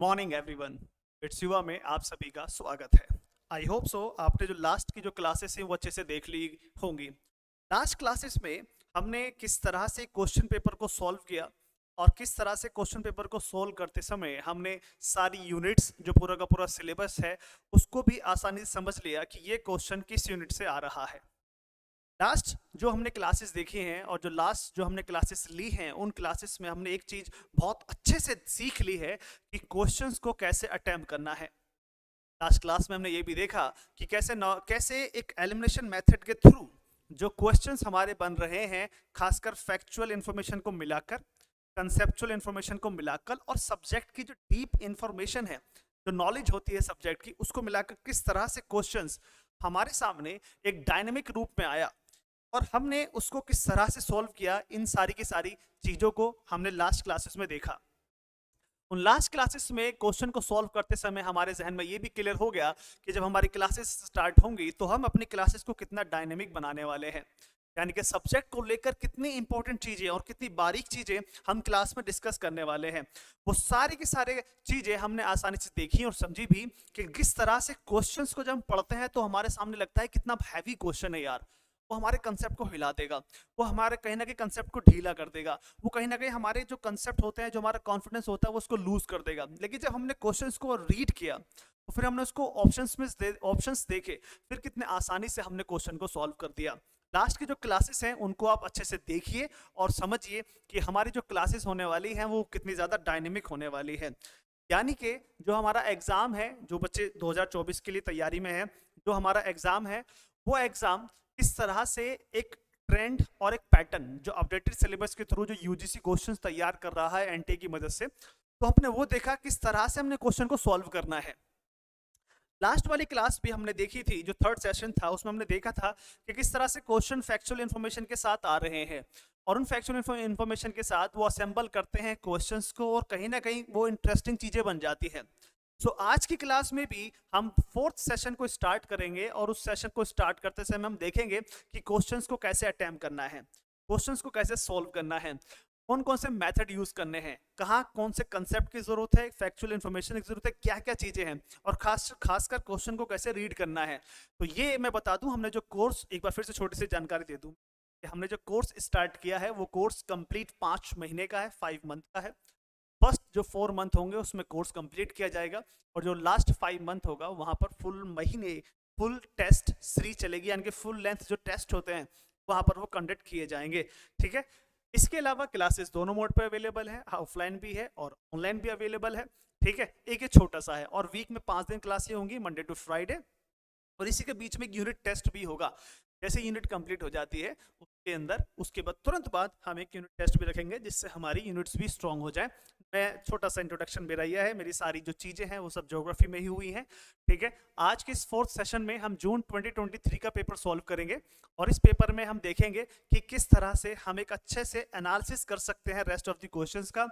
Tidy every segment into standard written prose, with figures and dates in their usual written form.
Morning everyone. It's युवा में आप सभी का स्वागत है। आई होप सो आपने जो लास्ट की जो क्लासेस हैं वो अच्छे से देख ली होंगी। लास्ट क्लासेस में हमने किस तरह से क्वेश्चन पेपर को सॉल्व किया और किस तरह से क्वेश्चन पेपर को सॉल्व करते समय हमने सारी यूनिट्स जो पूरा का पूरा सिलेबस है उसको भी आसानी से समझ लिया कि ये क्वेश्चन किस यूनिट से आ रहा है। लास्ट जो हमने क्लासेस देखी हैं और जो लास्ट जो हमने क्लासेस ली हैं उन क्लासेस में हमने एक चीज बहुत अच्छे से सीख ली है कि क्वेश्चंस को कैसे अटेम्प्ट करना है। लास्ट क्लास में हमने ये भी देखा कि कैसे एक एलिमिनेशन मेथड के थ्रू जो क्वेश्चंस हमारे बन रहे हैं, खासकर फैक्चुअल इंफॉर्मेशन को मिलाकर, कंसेप्चुअल इंफॉर्मेशन को मिलाकर और सब्जेक्ट की जो डीप इंफॉर्मेशन है, जो नॉलेज होती है सब्जेक्ट की, उसको मिलाकर किस तरह से क्वेश्चंस हमारे सामने एक डायनेमिक रूप में आया और हमने उसको किस तरह से सॉल्व किया। इन सारी की सारी चीजों को हमने लास्ट क्लासेस में देखा। उन लास्ट क्लासेस में क्वेश्चन को सॉल्व करते समय हमारे जहन में ये भी क्लियर हो गया कि जब हमारी क्लासेस स्टार्ट होंगी तो हम अपनी क्लासेस को कितना डायनेमिक बनाने वाले हैं, यानी कि सब्जेक्ट को लेकर कितनी इंपॉर्टेंट चीजें और कितनी बारीक चीजें हम क्लास में डिस्कस करने वाले हैं। वो सारी की सारी चीजें हमने आसानी से देखी और समझी भी कि किस तरह से क्वेश्चंस को जब हम पढ़ते हैं तो हमारे सामने लगता है कितना हैवी क्वेश्चन है यार, वो हमारे कंसेप्ट को हिला देगा, वो हमारे कहीं ना कहीं कंसेप्ट को ढीला कर देगा, वो कहीं ना कहीं हमारे जो कंसेप्ट होते हैं, जो हमारा कॉन्फिडेंस होता है वो उसको लूज कर देगा। लेकिन जब हमने क्वेश्चंस को रीड किया तो फिर हमने उसको ऑप्शंस देखे, फिर कितने आसानी से हमने क्वेश्चन को सॉल्व कर दिया। लास्ट की जो क्लासेस हैं उनको आप अच्छे से देखिए और समझिए कि हमारी जो क्लासेस होने वाली हैं वो कितनी ज़्यादा डायनेमिक होने वाली है। यानी कि जो हमारा एग्ज़ाम है, जो बच्चे 2024 के लिए तैयारी में है, जो हमारा एग्ज़ाम है वो एग्ज़ाम किस तरह से एक ट्रेंड और एक पैटर्न जो अपडेटेड सिलेबस के थ्रू जो यूजीसी क्वेश्चंस तैयार कर रहा है एनटीए की मदद से, तो हमने वो देखा किस तरह से हमने क्वेश्चन को सॉल्व करना है। लास्ट वाली क्लास भी हमने देखी थी, जो थर्ड सेशन था उसमें हमने देखा था कि किस तरह से क्वेश्चन फैक्चुअल इंफॉर्मेशन के साथ आ रहे हैं और उन फैक्चुअल इंफॉर्मेशन के साथ वो असेंबल करते हैं क्वेश्चंस को और कहीं ना कहीं वो इंटरेस्टिंग चीजें बन जाती हैं। सो आज की क्लास में भी हम फोर्थ सेशन को स्टार्ट करेंगे और उस सेशन को स्टार्ट करते समय हम देखेंगे कि क्वेश्चंस को कैसे अटेम्प्ट करना है, क्वेश्चंस को कैसे सॉल्व करना है, कौन कौन से मेथड यूज करने हैं, कहाँ कौन से कंसेप्ट की जरूरत है, फैक्चुअल इंफॉर्मेशन की जरूरत है, क्या क्या चीजें हैं और खासकर क्वेश्चन को कैसे रीड करना है। तो ये मैं बता दूं, हमने जो कोर्स, एक बार फिर से छोटी सी जानकारी दे दूं कि हमने जो कोर्स स्टार्ट किया है वो कोर्स कंप्लीट 5 महीने का है, 5 मंथ का है। फर्स्ट जो 4 मंथ होंगे उसमें कोर्स कंप्लीट किया जाएगा और जो लास्ट 5 मंथ होगा वहां पर फुल महीने फुल टेस्ट सीरीज चलेगी, यानी कि फुल लेंथ जो टेस्ट होते हैं वहां पर वो कंडक्ट किए जाएंगे। ठीक है, इसके अलावा क्लासेस दोनों मोड पर अवेलेबल है, ऑफलाइन भी है और ऑनलाइन भी अवेलेबल है। ठीक है, एक छोटा सा है और वीक में 5 दिन क्लासें होंगी, मंडे टू फ्राइडे, और इसी के बीच में एक यूनिट टेस्ट भी होगा। जैसे यूनिट कंप्लीट हो जाती है उसके अंदर, उसके बाद तुरंत बाद हम एक यूनिट टेस्ट भी रखेंगे जिससे हमारी यूनिट्स भी स्ट्रांग हो जाए। मैं छोटा सा इंट्रोडक्शन मेरा यह है, मेरी सारी जो चीजें हैं वो सब ज्योग्राफी में ही हुई हैं। ठीक है, आज के इस फोर्थ सेशन में हम जून 2023 का पेपर सॉल्व करेंगे और इस पेपर में हम देखेंगे कि किस तरह से हम एक अच्छे से एनालिसिस कर सकते हैं रेस्ट ऑफ द क्वेश्चंस का।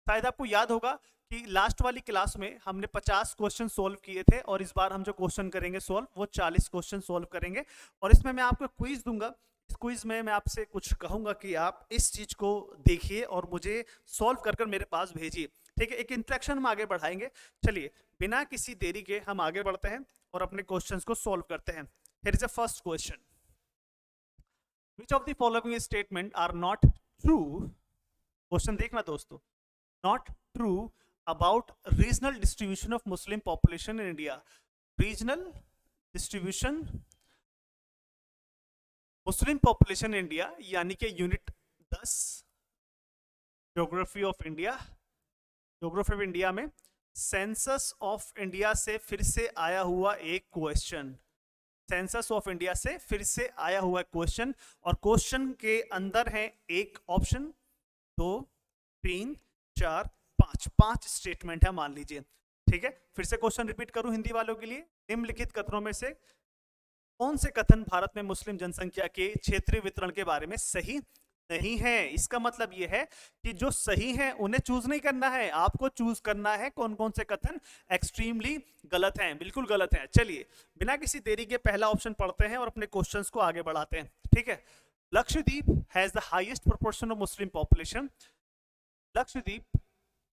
शायद आपको याद होगा कि लास्ट वाली क्लास में हमने 50 क्वेश्चन सोल्व किए थे और इस बार हम जो क्वेश्चन करेंगे सोल्व वो 40 क्वेश्चन सोल्व करेंगे और इसमें मैं आपको क्विज दूंगा। इस क्विज में मैं आपसे कुछ कहूंगा कि आप इस चीज को देखिए और मुझे सॉल्व कर मेरे पास भेजिए। ठीक है, एक इंटरेक्शन हम आगे बढ़ाएंगे। चलिए बिना किसी देरी के हम आगे बढ़ते हैं और अपने क्वेश्चंस को सॉल्व करते हैं। Here is a first question, which of the following statement are not true. Question देखना दोस्तों, not true about regional distribution of Muslim population in India. Regional distribution Muslim population in India, यानी कि unit 10 geography of India, geography of India में census of India से फिर से आया हुआ एक क्वेश्चन, सेंसस ऑफ इंडिया से फिर से आया हुआ क्वेश्चन और क्वेश्चन के अंदर है एक ऑप्शन, 2, 3, 4, 5 स्टेटमेंट है मान लीजिए। ठीक है, फिर से क्वेश्चन रिपीट करूं हिंदी वालों के लिए। निम्नलिखित कथनों में से कौन से कथन भारत में मुस्लिम जनसंख्या के क्षेत्रीय वितरण के बारे में सही नहीं है। इसका मतलब यह है कि जो सही है उन्हें चूज नहीं करना है, आपको चूज करना है कौन कौन से कथन एक्सट्रीमली गलत हैं, बिल्कुल गलत हैं। चलिए बिना किसी देरी के पहला ऑप्शन पढ़ते हैं और अपने क्वेश्चंस को आगे बढ़ाते हैं। ठीक है, Lakshadweep has the highest proportion of Muslim population. Lakshadweep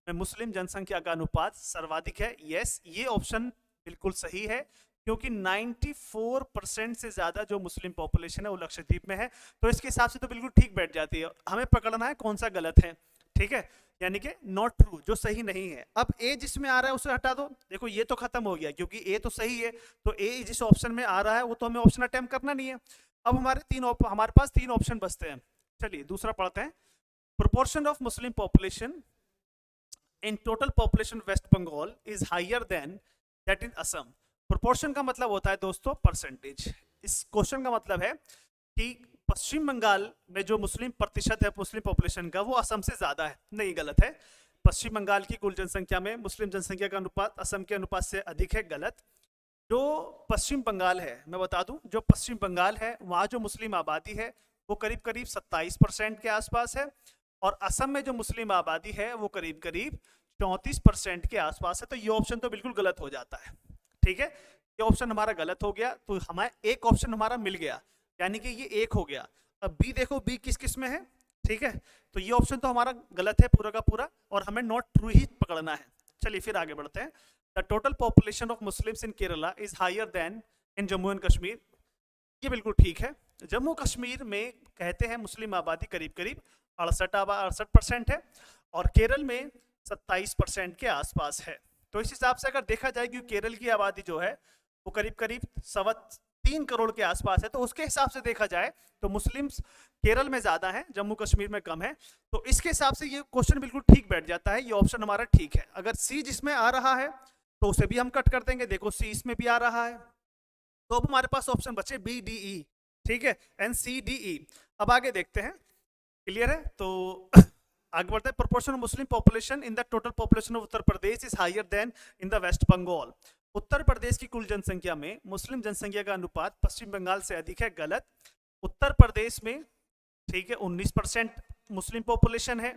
में मुस्लिम जनसंख्या का अनुपात सर्वाधिक है? यस, ये ऑप्शन बिल्कुल सही है, क्योंकि 94% से ज्यादा जो मुस्लिम पॉपुलेशन है वो लक्षद्वीप में है। तो इसके हिसाब से तो बिल्कुल ठीक बैठ जाती है। हमें पकड़ना है कौन सा गलत है, ठीक है, यानी कि नॉट ट्रू, जो सही नहीं है। अब ए जिसमें आ रहा है उसे हटा दो। देखो ये तो खत्म हो गया, क्योंकि ए तो सही है, तो ए जिस ऑप्शन में आ रहा है वो तो हमें ऑप्शन अटेम्प्ट करना नहीं है। अब हमारे पास तीन ऑप्शन बचते हैं। चलिए दूसरा पढ़ते हैं। Proportion of Muslim population in total population West Bengal is higher than that in Assam. Proportion का मतलब होता है दोस्तों परसेंटेज। इस क्वेश्चन का मतलब है कि पश्चिम बंगाल में जो मुस्लिम प्रतिशत है मुस्लिम पॉपुलेशन का, वो असम से ज्यादा है। नहीं, गलत है। पश्चिम बंगाल की कुल जनसंख्या में मुस्लिम जनसंख्या का अनुपात असम के अनुपात से अधिक है। गलत। जो पश्चिम बंगाल है, मैं बता दूं, जो पश्चिम बंगाल है वहाँ जो मुस्लिम आबादी है वो करीब करीब 27% के आसपास है, और असम में जो मुस्लिम आबादी है वो करीब करीब 34% के आसपास है। तो ये ऑप्शन तो बिल्कुल गलत हो जाता है, ठीक है। ये ऑप्शन हमारा गलत हो गया, तो हमें एक ऑप्शन हमारा मिल गया, यानी कि ये एक हो गया। अब बी देखो, बी किस किस में है, ठीक है। तो ये ऑप्शन तो हमारा गलत है पूरा का पूरा, और हमें नॉट ट्रू ही पकड़ना है। चलिए फिर आगे बढ़ते हैं। The total population of Muslims in Kerala is higher than in Jammu and Kashmir. ये बिल्कुल ठीक है। जम्मू कश्मीर में कहते हैं मुस्लिम आबादी करीब करीब 68% है, और केरल में 27% के आसपास है। तो इस हिसाब से अगर देखा जाए कि केरल की आबादी जो है वो करीब करीब 3.25 करोड़ के आसपास है, तो उसके हिसाब से देखा जाए तो मुस्लिम्स केरल में ज्यादा है, जम्मू कश्मीर में कम है। तो इसके हिसाब से ये क्वेश्चन बिल्कुल ठीक बैठ जाता है। ये ऑप्शन हमारा ठीक है। अगर सी जिसमें आ रहा है तो उसे भी हम कट कर देंगे। देखो सी इसमें भी आ रहा है, तो अब हमारे पास ऑप्शन बचे बी डी ई, ठीक है, एन सी डी ई। अब आगे देखते हैं, क्लियर है? तो आगे बढ़ते हैं। Proportion of Muslim population in the total population of Uttar Pradesh is higher than in the West Bengal. Uttar Pradesh की कुल जनसंख्या में मुस्लिम जनसंख्या का अनुपात पश्चिम बंगाल से अधिक है। गलत। उत्तर प्रदेश में, ठीक है, 19% मुस्लिम पॉपुलेशन है,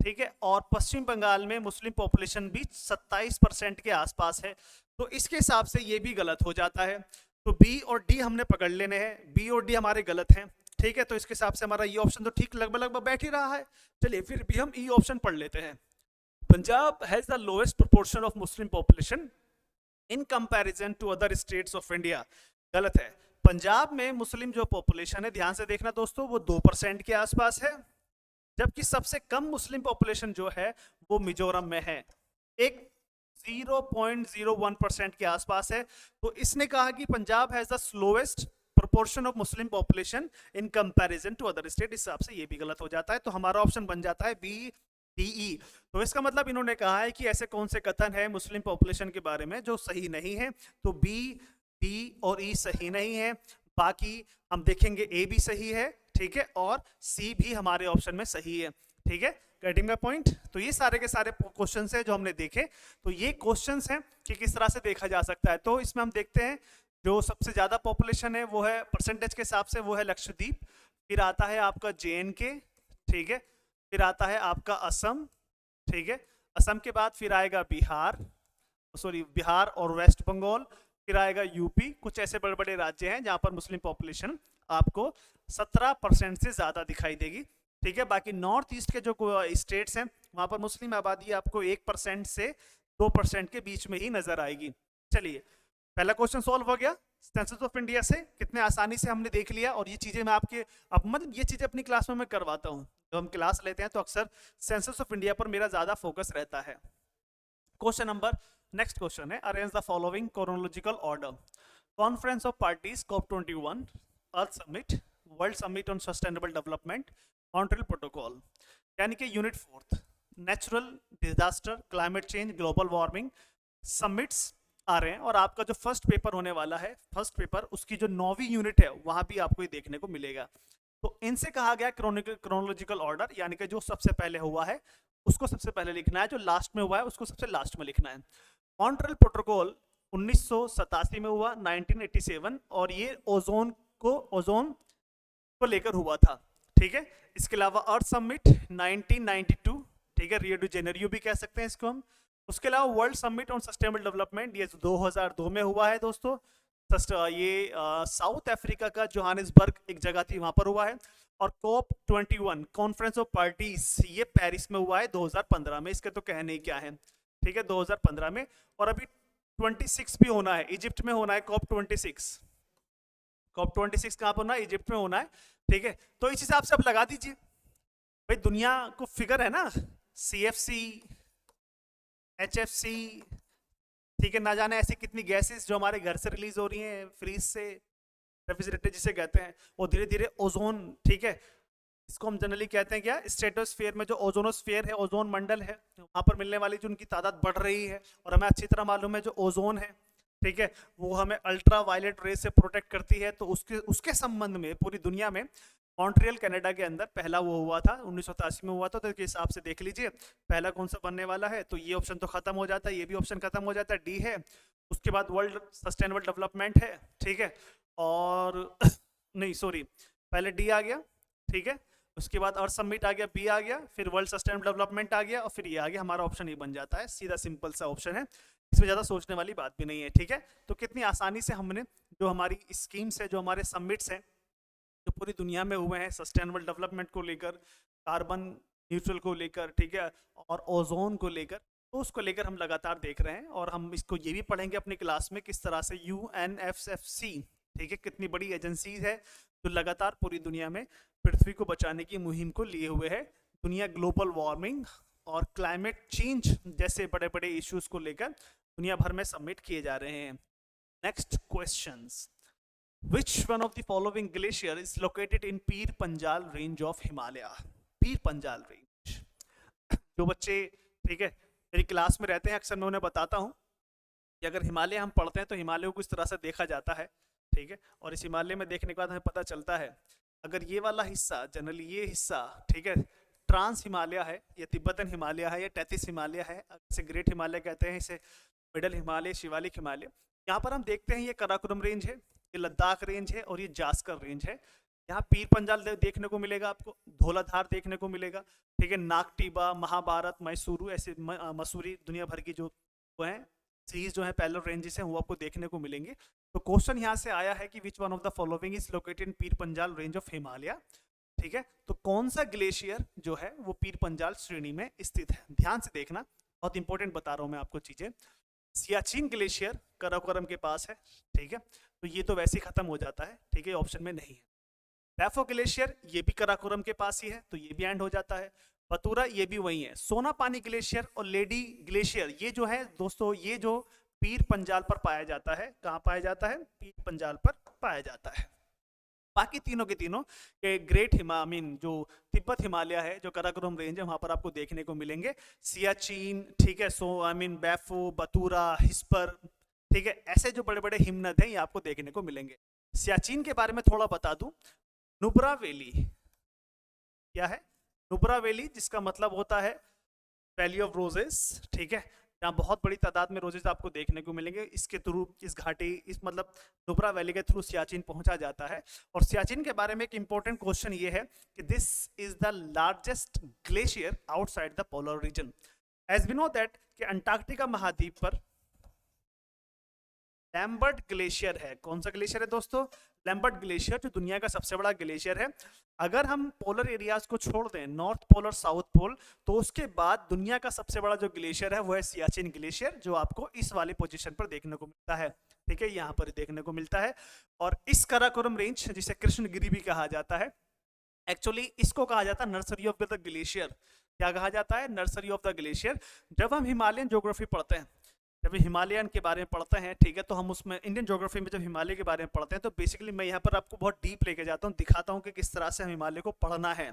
ठीक है, और पश्चिम बंगाल में मुस्लिम पॉपुलेशन भी 27% के आसपास है। तो इसके हिसाब से ये भी गलत हो जाता है। तो बी और डी हमने पकड़ लेने हैं, बी और डी हमारे गलत हैं, ठीक है। तो इसके हिसाब से हमारा ये ऑप्शन तो ठीक लगभग लगभग बैठ ही रहा है। चलिए फिर भी हम ई ऑप्शन पढ़ लेते हैं। Punjab has the lowest proportion of Muslim population in comparison to other states of India. गलत है। पंजाब में मुस्लिम जो पॉपुलेशन है, ध्यान से देखना दोस्तों, वो 2% के आसपास है, जबकि सबसे कम मुस्लिम पॉपुलेशन जो है वो मिजोरम में है, एक 0.01% के आसपास है। तो इसने कहा कि Punjab has the slowest proportion of Muslim population in comparison to other state. इस हिसाब से ये भी गलत हो जाता है। तो हमारा ऑप्शन बन जाता है बी डी ई। तो इसका मतलब इन्होंने कहा है कि ऐसे कौन से कथन है मुस्लिम पॉपुलेशन के बारे में जो सही नहीं है। तो बी, डी और ई सही नहीं है। बाकी हम देखेंगे ए भी सही है, ठीक है, और सी भी हमारे ऑप्शन में सही है, ठीक है। Getting my point? तो ये सारे के सारे क्वेश्चंस हैं जो हमने देखे। तो ये क्वेश्चंस हैं कि किस तरह से देखा जा सकता है। तो इसमें हम देखते हैं जो सबसे ज्यादा पॉपुलेशन है वो है परसेंटेज के हिसाब से वो है लक्षद्वीप, फिर आता है आपका JNK, ठीक है, फिर आता है आपका असम, ठीक है, असम के बाद फिर आएगा बिहार और वेस्ट बंगाल, फिर आएगा यूपी। कुछ ऐसे बड़े बड़े राज्य हैं जहां पर मुस्लिम पॉपुलेशन आपको 17% से ज्यादा दिखाई देगी, ठीक है। बाकी नॉर्थ ईस्ट के जो स्टेट्स हैं वहां पर मुस्लिम आबादी आपको 1% से 2% के बीच में ही नजर आएगी। चलिए पहला क्वेश्चन सॉल्व हो गया सेंसस ऑफ इंडिया से, कितने आसानी से हमने देख लिया। और ये चीजें मैं आपके मतलब ये चीजें अपनी क्लास में मैं करवाता हूँ। जब हम क्लास लेते हैं तो अक्सर सेंसस ऑफ इंडिया पर मेरा ज्यादा फोकस रहता है। क्वेश्चन नंबर, नेक्स्ट क्वेश्चन है, arrange the following chronological order. Conference of parties COP21, earth summit, world summit on sustainable development, Montreal protocol. यानी कि unit 4 natural disaster, climate change, global warming summits आ रहे हैं। और आपका जो फर्स्ट पेपर होने वाला है, फर्स्ट पेपर उसकी जो 9वीं यूनिट है वहां भी आपको ये देखने को मिलेगा। तो इनसे कहा गया क्रोनोलॉजिकल ऑर्डर, यानी कि जो सबसे पहले हुआ है उसको सबसे पहले लिखना है, जो लास्ट में हुआ है उसको सबसे लास्ट में लिखना है। मॉन्ट्रियल प्रोटोकॉल 1987 में हुआ, 1987, और ये ओजोन को लेकर हुआ था, ठीक है। इसके अलावा अर्थ समिट 1992, ठीक है, रियो डी जेनेरियो भी कह सकते हैं इसको हम। उसके अलावा world summit on sustainable development, ये 2002 में हुआ है दोस्तों। ये साउथ अफ्रीका का जोहानिसबर्ग एक जगह थी, वहां पर हुआ है। और COP 21 कॉन्फ्रेंस ऑफ पार्टीज ये पेरिस में हुआ है 2015 में, इसके तो कहने ही क्या है, ठीक है 2015 में। और अभी 26 भी होना है, इजिप्ट में होना है COP 26। COP 26 कहाँ पर होना है, इजिप्ट में होना है, ठीक है। तो इस हिसाब से आप लगा दीजिए भाई, दुनिया को फिगर है ना, CFC, HFC, ठीक है, ना जाने ऐसी कितनी गैसेस जो हमारे घर से रिलीज हो रही हैं, फ्रीज से, रेफ्रिजरेटर जिसे कहते हैं, वो धीरे धीरे ओजोन, ठीक है, इसको हम जनरली कहते हैं क्या, स्ट्रेटोस्फीयर में जो ओजोनोस्फीयर है, ओजोन मंडल है, वहां पर मिलने वाली जो उनकी तादाद बढ़ रही है। और हमें अच्छी तरह मालूम है जो ओजोन है, ठीक है, वो हमें अल्ट्रा वायलेट रे से प्रोटेक्ट करती है। तो उसके उसके संबंध में पूरी दुनिया में मॉन्ट्रियल कनाडा के अंदर पहला वो हुआ था 1987 में हुआ था। तो इसके हिसाब से देख लीजिए पहला कौन सा बनने वाला है, तो ये ऑप्शन तो खत्म हो जाता है, ये भी ऑप्शन खत्म हो जाता है, डी है। उसके बाद वर्ल्ड सस्टेनेबल डेवलपमेंट है, ठीक है, और नहीं सॉरी, पहले डी आ गया, ठीक है, उसके बाद अर्थ समिट आ गया, बी आ गया, फिर वर्ल्ड सस्टेनेबल डेवलपमेंट आ गया, और फिर ये आ गया, हमारा ऑप्शन ये बन जाता है, सीधा सिंपल सा ऑप्शन है, इसमें ज़्यादा सोचने वाली बात भी नहीं है, ठीक है। तो कितनी आसानी से हमने जो हमारी स्कीम्स है, जो हमारे समिट्स हैं जो पूरी दुनिया में हुए हैं सस्टेनेबल डेवलपमेंट को लेकर, कार्बन न्यूट्रल को लेकर, ठीक है, और ओजोन को लेकर, तो उसको लेकर हम लगातार देख रहे हैं। और हम इसको ये भी पढ़ेंगे अपनी क्लास में किस तरह से UNFCCC, ठीक है, कितनी बड़ी एजेंसी है जो लगातार पूरी दुनिया में पृथ्वी को बचाने की मुहिम को लिए हुए है। दुनिया ग्लोबल वार्मिंग और क्लाइमेट चेंज जैसे बड़े बड़े इश्यूज को लेकर दुनिया भर में सबमिट किए जा रहे हैं। Next questions, Which one of the following glacier is located in Pir Panjal range of Himalaya? Pir Panjal range, जो बच्चे, ठीक है, मेरी क्लास में रहते हैं, अक्सर मैं उन्हें बताता हूँ कि अगर हिमालय हम पढ़ते हैं तो हिमालय को इस तरह से देखा जाता है, ठीक है, और इस हिमालय में देखने के बाद हमें पता चलता है अगर ये वाला हिस्सा, जनरली ये हिस्सा, ठीक है, ट्रांस हिमालय है, या तिब्बतन हिमालय है, या टैथिस हिमालय है, इसे ग्रेट हिमालय कहते हैं, इसे मिडल हिमालय, शिवालिक हिमालय। यहाँ पर हम देखते हैं ये कराकोरम रेंज है, ये लद्दाख रेंज है, और ये जास्कर रेंज है। यहाँ पीर पंजाल देखने को मिलेगा आपको, धौलाधार देखने को मिलेगा, ठीक है, नागटिबा, महाभारत, मैसूरू, ऐसे मसूरी, दुनिया भर की जो वो हैं सीरीज जो है पैरेलल रेंजेस हैं वो आपको देखने को मिलेंगे। तो क्वेश्चन यहाँ से आया है कि विच one of the following is located in Pir Panjal range of Himalaya, ठीक है। तो कौन सा ग्लेशियर जो है वो पीर पंजाल श्रेणी में स्थित है, ध्यान से देखना, बहुत इंपॉर्टेंट बता रहा हूँ मैं आपको चीजें। सियाचिन ग्लेशियर कराकोरम के पास है, ठीक है, तो ये तो वैसे ही खत्म हो जाता है, ठीक है, ऑप्शन में नहीं है। पैफो ग्लेशियर ये भी कराकोरम के पास ही है, तो ये भी एंड हो जाता है। बतूरा ये भी वही है। सोना पानी ग्लेशियर और लेडी ग्लेशियर ये जो है दोस्तों, ये जो पीर पंजाल पर पाया जाता है, कहाँ पाया जाता है, पीर पंजाल पर पाया जाता है। बाकी तीनों के तीनों ग्रेट मीन जो तिब्बत हिमालय है, जो कराकोरम रेंज है, वहां पर आपको देखने को मिलेंगे। सियाचिन, ठीक है, सो बैफो, बतूरा, हिस्पर, ठीक है, ऐसे जो बड़े बड़े हिमनद हैं ये आपको देखने को मिलेंगे। सियाचिन के बारे में थोड़ा बता दूं, नुब्रा वैली क्या है, नुब्रा वैली जिसका मतलब होता है वैली ऑफ रोजेस, ठीक है, जहाँ बहुत बड़ी तादाद में रोजेस आपको देखने को मिलेंगे। इसके थ्रू, इस घाटी, इस मतलब नुब्रा वैली के थ्रू सियाचिन पहुंचा जाता है। और सियाचिन के बारे में एक इंपॉर्टेंट क्वेश्चन ये है कि this is the largest glacier outside the polar region. As we know that कि अंटार्कटिका महाद्वीप पर लैम्बर्ट ग्लेशियर है। कौन सा ग्लेशियर है दोस्तों, लैम्बर्ट ग्लेशियर, जो दुनिया का सबसे बड़ा ग्लेशियर है। अगर हम पोलर एरियाज को छोड़ दें, नॉर्थ पोल और साउथ पोल, तो उसके बाद दुनिया का सबसे बड़ा जो ग्लेशियर है वो है सियाचिन ग्लेशियर, जो आपको इस वाले पोजीशन पर देखने को मिलता है, ठीक है, यहाँ पर देखने को मिलता है। और इस कराकोरम रेंज, जिसे कृष्णगिरी भी कहा जाता है, एक्चुअली इसको कहा जाता है नर्सरी ऑफ द ग्लेशियर। क्या कहा जाता है, नर्सरी ऑफ द ग्लेशियर। जब हम हिमालयन ज्योग्राफी पढ़ते हैं, जब हिमालयन के बारे में पढ़ते हैं, ठीक है, तो हम उसमें इंडियन ज्योग्राफी में जब हिमालय के बारे में पढ़ते हैं तो बेसिकली मैं यहाँ पर आपको बहुत डीप लेके जाता हूँ, दिखाता हूँ कि किस तरह से हम हिमालय को पढ़ना है,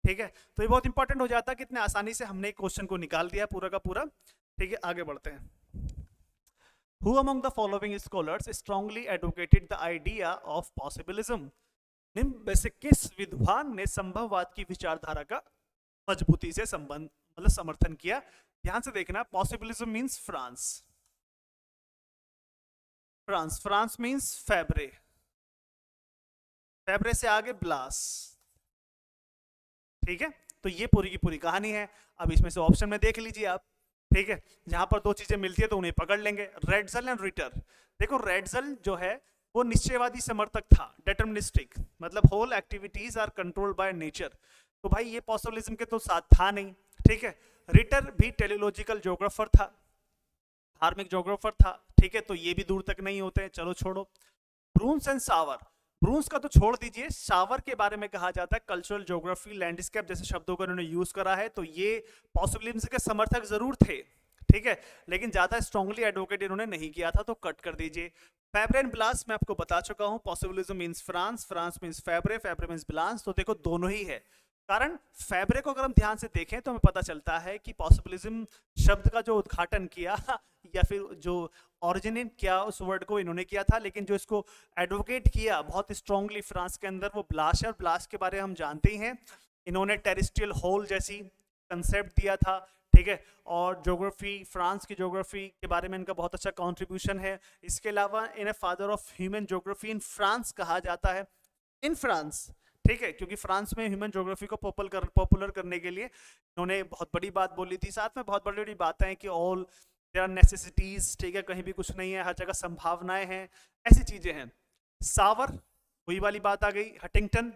ठीक है। तो ये बहुत इंपॉर्टेंट हो जाता है, कितने आसानी से हमने क्वेश्चन को निकाल दिया पूरा का पूरा, ठीक है। आगे बढ़ते हैं। Who among the following scholars strongly advocated the idea of possibilism? निम्न में से किस विद्वान ने संभववाद की विचारधारा का मजबूती से संबंध मतलब समर्थन किया? ध्यान से देखना, possibilism means France, France, France means Febvre, Febvre से आगे ब्लास, ठीक है। तो ये पूरी की पूरी कहानी है। अब इसमें से ऑप्शन में देख लीजिए आप, ठीक है, जहां पर दो चीजें मिलती है तो उन्हें पकड़ लेंगे, रेड्जल एंड रिटर। देखो रेड्जल जो है वो निश्चयवादी समर्थक था, डिटर्मिनिस्टिक, मतलब whole activities are controlled by nature. तो भाई ये पॉसिबिलिज्म के तो साथ था नहीं, ठीक है। रिटर भी टेलीलॉजिकल ज्योग्राफर था, धार्मिक ज्योग्राफर था, ठीक है, तो ये भी दूर तक नहीं होते हैं, चलो छोड़ो। ब्रून्स एंड सावर, ब्रून्स का तो छोड़ दीजिए, सावर के बारे में कहा जाता है कल्चरल ज्योग्राफी, लैंडस्केप जैसे शब्दों को इन्होंने यूज करा है, तो ये पॉसिबिलिज्म के समर्थक जरूर थे, ठीक है, लेकिन ज्यादा स्ट्रांगली एडवोकेट इन्होंने नहीं किया था, तो कट कर दीजिए। फैब्रे एंड ब्लास मैं आपको बता चुका हूं, possibilism means France, France means Febvre, Febvre means Blache, तो देखो दोनों ही है। कारण फैब्रे को अगर हम ध्यान से देखें तो हमें पता चलता है कि पॉसिबिलिज्म शब्द का जो उद्घाटन किया या फिर जो ओरिजिनेट किया उस वर्ड को इन्होंने किया था, लेकिन जो इसको एडवोकेट किया बहुत स्ट्रांगली फ्रांस के अंदर वो ब्लास है, और ब्लास के बारे में हम जानते ही हैं, इन्होंने टेरेस्ट्रियल होल जैसी कंसेप्ट दिया था, ठीक है, और ज्योग्राफी, फ्रांस की ज्योग्राफी के बारे में इनका बहुत अच्छा कंट्रीब्यूशन है। इसके अलावा इन्हें father of human geography in France कहा जाता है, इन फ्रांस, ठीक है, क्योंकि फ्रांस में ह्यूमन ज्योग्राफी को पॉपुलर करने के लिए इन्होंने बहुत बड़ी बात बोली थी। साथ में बहुत बड़ी बड़ी बातें हैं कि ऑल देयर आर नेसेसिटीज, ठीक है, कहीं भी कुछ नहीं है, हर जगह संभावनाएं हैं, ऐसी चीजें हैं। सावर, वही वाली बात आ गई, हटिंगटन,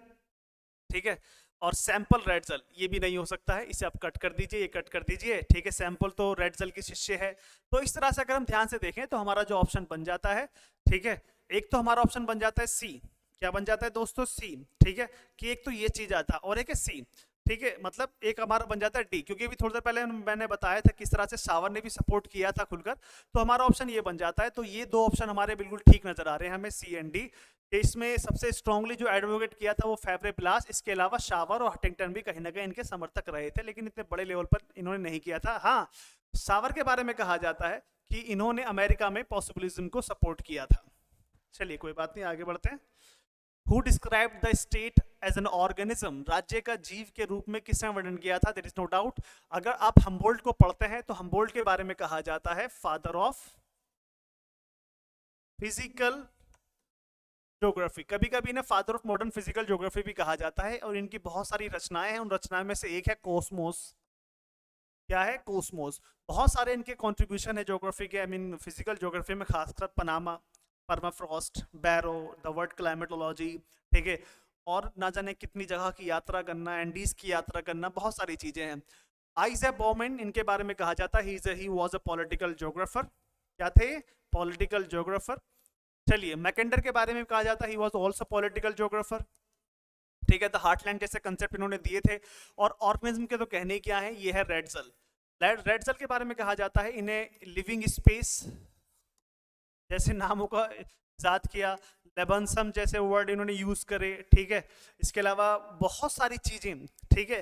ठीक है, और सैंपल रेडजल, ये भी नहीं हो सकता है, इसे आप कट कर दीजिए, ये कट कर दीजिए, ठीक है, सैंपल तो रेडजल की शिष्य है। तो इस तरह से अगर हम ध्यान से देखें तो हमारा जो ऑप्शन बन जाता है, ठीक है, एक तो हमारा ऑप्शन बन जाता है सी, क्या बन जाता है दोस्तों, सी, ठीक है, कि एक तो ये चीज आता है और एक है सी, ठीक है, मतलब एक हमारा बन जाता है डी, क्योंकि अभी थोड़ी देर पहले मैंने बताया था किस तरह से सावर ने भी सपोर्ट किया था खुलकर, तो हमारा ऑप्शन ये बन जाता है। तो ये दो ऑप्शन हमारे बिल्कुल ठीक नजर आ रहे हैं हमें, सी एंड डी। इसमें सबसे स्ट्रांगली जो एडवोकेट किया था वो फैब्रे ब्लास, इसके अलावा शावर और हटिंगटन भी कहीं ना कहीं इनके समर्थक रहे थे, लेकिन इतने बड़े लेवल पर इन्होंने नहीं किया था। हाँ, सावर के बारे में कहा जाता है कि इन्होंने अमेरिका में पॉसिबिलिज्म को सपोर्ट किया था। चलिए कोई बात नहीं, आगे बढ़ते हैं। Who described the state as an organism? राज्य का जीव के रूप में किसने वर्णन किया था? There is no doubt. अगर आप हम्बोल्ट को पढ़ते हैं तो हम्बोल्ट के बारे में कहा जाता है फादर ऑफ फिजिकल ज्योग्राफी, कभी कभी इन्हें father of modern physical geography भी कहा जाता है, और इनकी बहुत सारी रचनाएं हैं, उन रचनाओं में से एक है कोस्मोस। क्या है? कोस्मोस। बहुत सारे इनके कंट्रीब्यूशन है ज्योग्राफी के, आई मीन फिजिकल ज्योग्राफी में, खासकर Panama, permafrost, Barrow, the world climatology, ठीक है, और ना जाने कितनी जगह की यात्रा करना, एंडीज की यात्रा करना, बहुत सारी चीजें हैं। आइजैक बॉमेन, इनके बारे में कहा जाता है ही वाज अ पॉलिटिकल ज्योग्राफर। क्या थे? Political geographer. चलिए, मैकेंडर के बारे में कहा जाता है he was also political geographer, ठीक है, द हार्टलैंड जैसे कंसेप्ट इन्होंने दिए थे। और ऑर्गेनिज्म के तो कहने क्या है, ये है रेडजल। रेडजल के बारे में कहा जाता है इन्हें लिविंग स्पेस जैसे नामों का इजाद किया, लेबनसम जैसे वर्ड इन्होंने यूज करे, ठीक है। इसके अलावा बहुत सारी चीजें, ठीक है,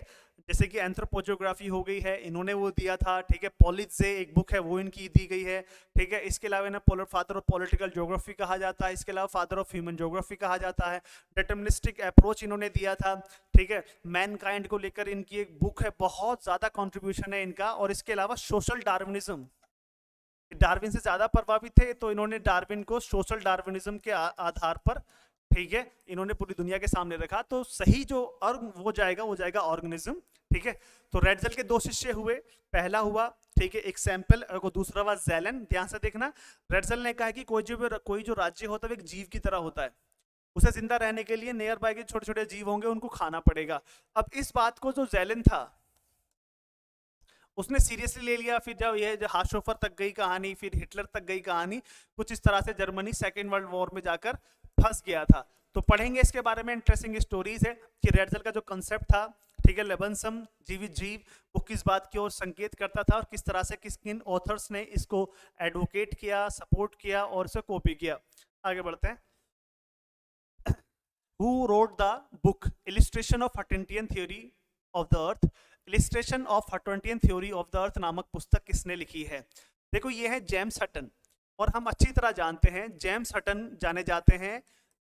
जैसे कि एंथ्रोपोजियोग्राफी हो गई है, इन्होंने वो दिया था, ठीक है। पॉलिट्जे एक बुक है, वो इनकी दी गई है, ठीक है। इसके अलावा इन्हें फादर ऑफ पॉलिटिकल ज्योग्राफी कहा जाता है, इसके अलावा फादर ऑफ ह्यूमन ज्योग्राफी कहा जाता है। डिटर्मिनिस्टिक अप्रोच इन्होंने दिया था, ठीक है। मैनकाइंड को लेकर इनकी एक बुक है, बहुत ज्यादा कॉन्ट्रीब्यूशन है इनका। और इसके अलावा सोशल डार्विनिज्म, डार्विन से ज्यादा प्रभावित थे, तो इन्होंने डार्विन को सोशल डार्विनिज्म के आधार पर, ठीक है, इन्होंने पूरी दुनिया के सामने रखा। तो सही जो वो जाएगा ऑर्गेनिज्म, ठीक है। तो रेडजल के दो शिष्य हुए, पहला हुआ, ठीक है, एक सैंपल, और दूसरा हुआ जेलन। ध्यान से देखना, रेडजल ने कहा कि कोई जो राज्य होता है वो एक जीव की तरह होता है, उसे जिंदा रहने के लिए नियर बाय के छोटे छोटे जीव होंगे, उनको खाना पड़ेगा। अब इस बात को जो जेलन था उसने सीरियसली ले लिया। फिर जब ये हाशोफर तक गई कहानी, फिर हिटलर तक गई कहानी, कुछ इस तरह से जर्मनी सेकेंड वर्ल्ड वॉर में जाकर फंस गया था। तो पढ़ेंगे इसके बारे में, इंटरेस्टिंग स्टोरीज है कि रेडजल का जो कंसेप्ट था, ठीक है, लेबनसम, जीवित जीव, वो किस बात की ओर संकेत करता था, और किस तरह से किन ऑथर्स ने इसको एडवोकेट किया, सपोर्ट किया और इसे कॉपी किया। आगे बढ़ते हैं। Who wrote the book Illustration of Huttontian Theory of the Earth? Illustration of Huttonian theory of the Earth नामक पुस्तक किसने लिखी है? देखो, ये है जेम्स हटन, और हम अच्छी तरह जानते हैं जेम्स हटन जाने जाते हैं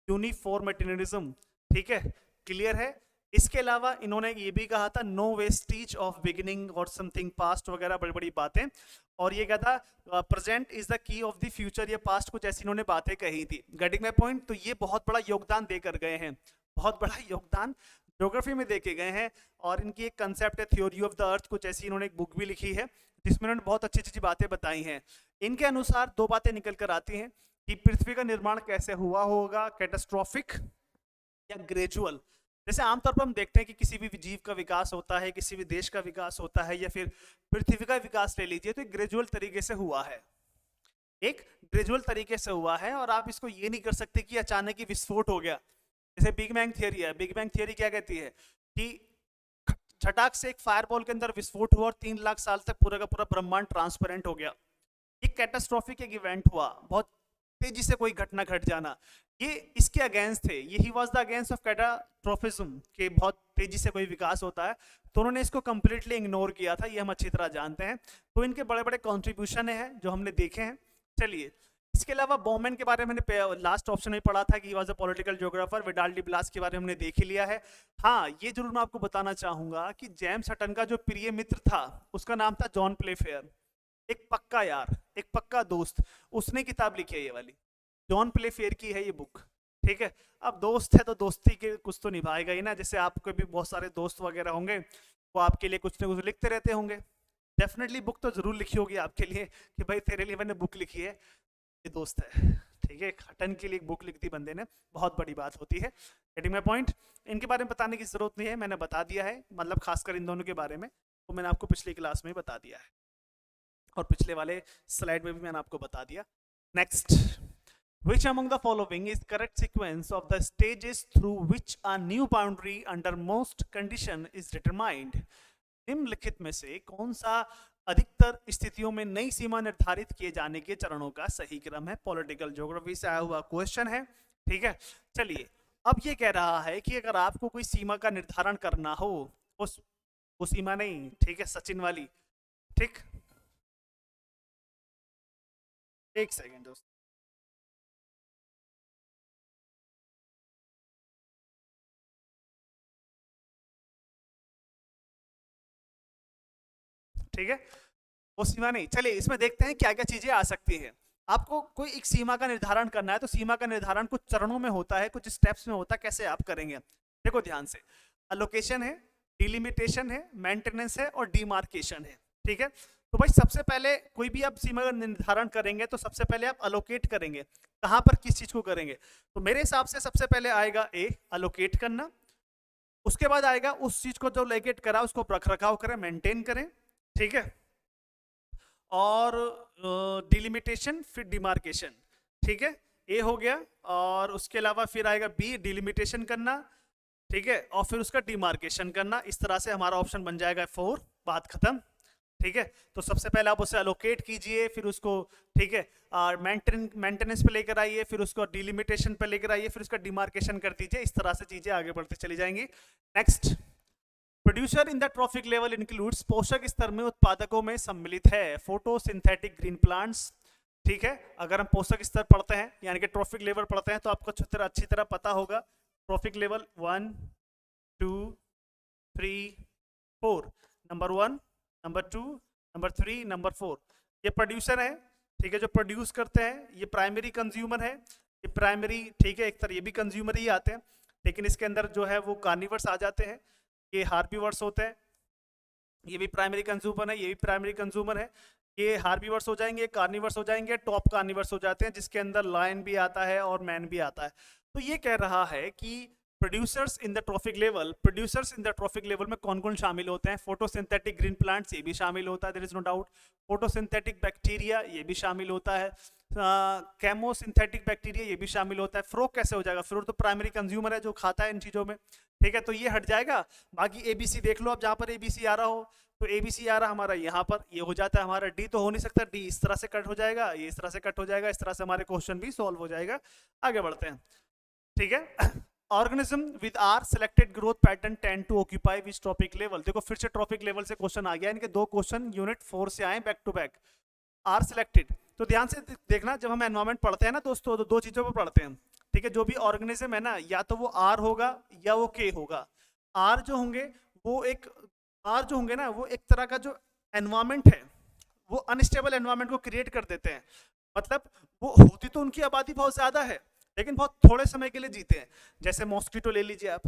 यूनिफॉर्मिटेरियनिज्म, ठीक है, क्लियर है। इसके अलावा इन्होंने ये भी कहा था नो वेस्टीज ऑफ बिगिनिंग और समथिंग पास्ट वगैरह, बड़ी बड़ी बातें। और ये क्या था, present is the key of the future, ये पास्ट कुछ ऐसी इन्होंने बातें कही थी। Getting my point? तो ये बहुत बड़ा योगदान देकर गए हैं, बहुत बड़ा योगदान ज्योग्राफी में देखे गए हैं। और इनकी एक कंसेप्ट है थ्योरी ऑफ द अर्थ, कुछ ऐसी इन्होंने एक बुक भी लिखी है जिसमें इन्होंने बहुत अच्छी अच्छी बातें बताई हैं। इनके अनुसार दो बातें निकल कर आती हैं कि पृथ्वी का निर्माण कैसे हुआ होगा, कैटास्ट्रॉफिक या ग्रेजुअल। जैसे आमतौर पर हम देखते हैं कि किसी भी जीव का विकास होता है, किसी भी देश का विकास होता है, या फिर पृथ्वी का विकास ले लीजिए, तो एक ग्रेजुअल तरीके से हुआ है, एक ग्रेजुअल तरीके से हुआ है। और आप इसको ये नहीं कर सकते कि अचानक ही विस्फोट हो गया। जैसे बिग बैंग थियरी है, बिग बैंग थियरी क्या कहती है कि झटाक से एक फायरबॉल के अंदर विस्फोट हुआ और 3 लाख साल तक पूरा का पूरा ब्रह्मांड ट्रांसपेरेंट हो गया। ये कैटास्ट्रॉफिक एक इवेंट हुआ, बहुत तेजी से कोई घटना घट जाना, ये इसके अगेंस्ट थे। ये ही was the against of catastrophism के बहुत तेजी से कोई विकास होता है, तो उन्होंने इसको कंप्लीटली इग्नोर किया था, ये हम अच्छी तरह जानते हैं। तो इनके बड़े बड़े कॉन्ट्रीब्यूशन हैं जो हमने देखे हैं। चलिए, इसके अलावा बोमेन के बारे में मैंने लास्ट ऑप्शन में पढ़ा था कि was a political geographer. Vidal de Blache के बारे में हमने देख ही लिया है। हाँ, ये जरूर मैं आपको बताना चाहूंगा कि जेम्स हटन का जो प्रिय मित्र था उसका नाम था जॉन प्लेफेयर। एक पक्का यार, एक पक्का दोस्त, उसने किताब लिखी है ये वाली, जॉन प्लेफेयर की है ये बुक। ठीक है, अब दोस्त है तो दोस्ती के कुछ तो निभाएगा ही ना। जैसे आपके भी बहुत सारे दोस्त वगैरह होंगे, वो आपके लिए कुछ ना कुछ लिखते रहते होंगे। डेफिनेटली बुक तो जरूर लिखी होगी आपके लिए कि भाई तेरे लिए मैंने बुक लिखी है, ये दोस्त है। ठीक है, हटन के लिए एक बुक लिख दी बंदे ने, बहुत बड़ी बात होती है। Getting my point. इनके बारे में बताने की जरूरत नहीं है, मैंने बता दिया है, मतलब खासकर इन दोनों के बारे में तो मैंने आपको पिछली क्लास में बता दिया है, और पिछले वाले स्लाइड में भी मैंने आपको बता दिया। Next, which among the following is correct sequence of the stages through which a new boundary under most condition is determined? निम्नलिखित में से कौन सा अधिकतर स्थितियों में नई सीमा निर्धारित किए जाने के चरणों का सही क्रम है? पॉलिटिकल ज्योग्राफी से आया हुआ क्वेश्चन है। ठीक है, चलिए, अब ये कह रहा है कि अगर आपको कोई सीमा का निर्धारण करना हो, उस वो सीमा नहीं, ठीक है, सचिन वाली, ठीक, एक सेकेंड दोस्त, ठीक है, वो सीमा नहीं। चलिए, इसमें देखते हैं क्या क्या चीजें आ सकती है। आपको कोई एक सीमा का निर्धारण करना है, तो सीमा का निर्धारण कुछ चरणों में होता है, कुछ स्टेप्स में होता है। कैसे आप करेंगे, देखो ध्यान से, अलोकेशन है, डिलिमिटेशन है, मेंटेनेंस है और डिमार्केशन है। ठीक है, तो भाई सबसे पहले कोई भी आप सीमा का निर्धारण करेंगे तो सबसे पहले आप अलोकेट करेंगे, कहां पर किस चीज को करेंगे। तो मेरे हिसाब से सबसे पहले आएगा ए, अलोकेट करना। उसके बाद आएगा उस चीज को जो लोकेट करा उसको रख रखाव करें, मेंटेन करें। ठीक है, और डिलिमिटेशन, फिर डिमार्केशन। ठीक है, ए हो गया, और उसके अलावा फिर आएगा बी, डिलिमिटेशन करना। ठीक है, और फिर उसका डिमार्केशन करना। इस तरह से हमारा ऑप्शन बन जाएगा 4, बात खत्म। ठीक है, तो सबसे पहले आप उसे अलोकेट कीजिए, फिर उसको, ठीक है, और मेंटेनेंस पे लेकर आइए, फिर उसको डिलिमिटेशन पे लेकर आइए, फिर उसका डिमार्केशन कर दीजिए। इस तरह से चीजें आगे बढ़ती चली जाएंगी। Next, producer in the trophic level includes, पोषक स्तर में उत्पादकों में सम्मिलित है फोटोसिंथेटिक ग्रीन प्लांट्स। ठीक है, अगर हम पोषक स्तर पढ़ते हैं यानी कि ट्रॉफिक लेवल पढ़ते हैं तो आपको अच्छी तरह पता होगा। Trophic level 1, 2, 3, 4, number 1, number 2, number 3, number 4, ये प्रोड्यूसर है। ठीक है, जो प्रोड्यूस करते हैं, ये प्राइमरी कंज्यूमर है, ये प्राइमरी, ठीक है, एक तरह ये भी कंज्यूमर ही आते हैं, लेकिन इसके अंदर जो है वो कार्निवर्स आ जाते हैं, ये हार्बीवर्स होते हैं। ये भी प्राइमरी कंज्यूमर है, ये भी प्राइमरी कंज्यूमर है। ये हार्बीवर्स हो जाएंगे, कार्निवर्स हो जाएंगे, टॉप कार्निवर्स हो जाते हैं, जिसके अंदर लायन भी आता है और मैन भी आता है। तो ये कह रहा है कि producers in the trophic level, producers in the trophic level में कौन कौन शामिल होते हैं? फोटोसिंथेटिक ग्रीन प्लांट्स, ये भी शामिल होता है, there is no doubt. Photosynthetic bacteria, ये भी शामिल होता है। केमोसिंथेटिक बैक्टीरिया, ये भी शामिल होता है। फ्रूट कैसे हो जाएगा? फ्रूट तो प्राइमरी कंज्यूमर है जो खाता है इन चीजों में। ठीक है, तो ये हट जाएगा। बाकी एबीसी देख लो, अब जहां पर एबीसी आ रहा हो, तो एबीसी आ रहा हमारा यहाँ पर, ये हो जाता है हमारा डी, तो हो नहीं सकता, डी इस तरह से कट हो जाएगा, ये इस तरह से कट हो जाएगा, इस तरह से हमारे क्वेश्चन भी सॉल्व हो जाएगा। आगे बढ़ते हैं। ठीक है, organism with r selected growth pattern tend to occupy which trophic level. देखो फिर से ट्रॉपिक लेवल से क्वेश्चन आ गया, इनके 2 क्वेश्चन यूनिट 4 से आए back to back. R selected, तो ध्यान से देखना, जब हम एनवायरमेंट पढ़ते हैं ना दोस्तों, तो 2 चीजों पर पढ़ते हैं। ठीक है, जो भी ऑर्गेनिज्म है ना, या तो वो आर होगा या वो के होगा। आर जो होंगे वो एक, आर जो होंगे ना वो एक तरह का जो एनवायरमेंट है वो अनस्टेबल एनवायरमेंट को क्रिएट कर देते हैं। मतलब वो होती तो उनकी आबादी बहुत ज्यादा है, लेकिन बहुत थोड़े समय के लिए जीते हैं। जैसे मॉस्किटो ले लीजिए आप,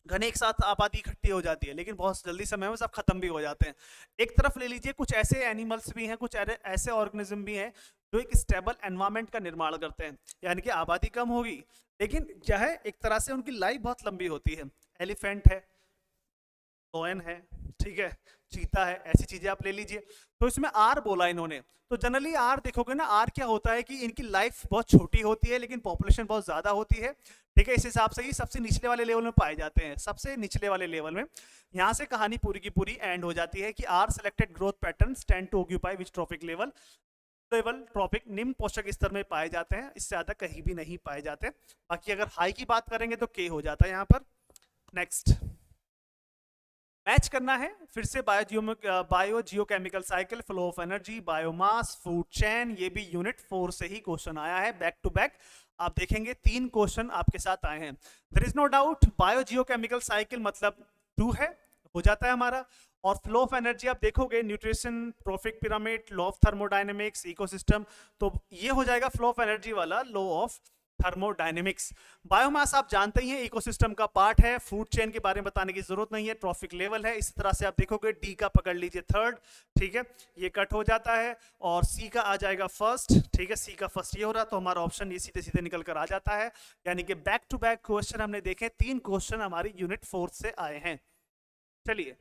घने एक साथ आबादी इकट्ठी हो जाती है, लेकिन बहुत जल्दी समय में सब खत्म भी हो जाते हैं। एक तरफ ले लीजिए, कुछ ऐसे एनिमल्स भी हैं, कुछ ऐसे ऑर्गेनिज्म भी हैं जो एक स्टेबल एनवायरनमेंट का निर्माण करते हैं, यानी कि आबादी कम होगी लेकिन क्या है, एक तरह से उनकी लाइफ बहुत लंबी होती है। एलिफेंट है, लोयन है, ठीक है, चीता है, ऐसी चीजें आप ले लीजिए। तो इसमें आर बोला इन्होंने, तो जनरली आर देखोगे ना, आर क्या होता है कि इनकी लाइफ बहुत छोटी होती है लेकिन पॉपुलेशन बहुत ज्यादा होती है, ठीक है। इस हिसाब से ही सबसे निचले वाले लेवल में पाए जाते हैं, सबसे निचले वाले लेवल में। यहाँ से कहानी पूरी की पूरी एंड हो जाती है कि r selected growth patterns tend to occupy which trophic level, level trophic निम्न पोषक स्तर में पाए जाते हैं, इससे ज्यादा कहीं भी नहीं पाए जाते। बाकी अगर हाई की बात करेंगे तो के हो जाता है यहाँ पर। नेक्स्ट मैच करना है फिर से bio geochemical cycle, flow of energy, biomass, food chain, ये भी यूनिट 4 से ही क्वेश्चन आया है बैक टू बैक। आप देखेंगे 3 क्वेश्चन आपके साथ आए हैं। There is no doubt bio geochemical cycle मतलब 2 है, हो जाता है हमारा। और फ्लो ऑफ एनर्जी आप देखोगे nutrition, trophic pyramid, law of thermodynamics, ecosystem, तो ये हो जाएगा फ्लो ऑफ एनर्जी वाला लॉ ऑफ थर्मोडायनेमिक्स। बायोमास आप जानते ही हैं इकोसिस्टम का पार्ट है, फूड चेन के बारे में बताने की जरूरत नहीं है, ट्रॉफिक लेवल है। इसी तरह से आप देखोगे डी का पकड़ लीजिए थर्ड, ठीक है, ये कट हो जाता है, और सी का आ जाएगा फर्स्ट, ठीक है, सी का फर्स्ट ये हो रहा, तो हमारा ऑप्शन ये सीधे सीधे निकल कर आ जाता है। यानी कि बैक टू बैक क्वेश्चन हमने देखे, 3 क्वेश्चन हमारी यूनिट 4 से आए हैं। चलिए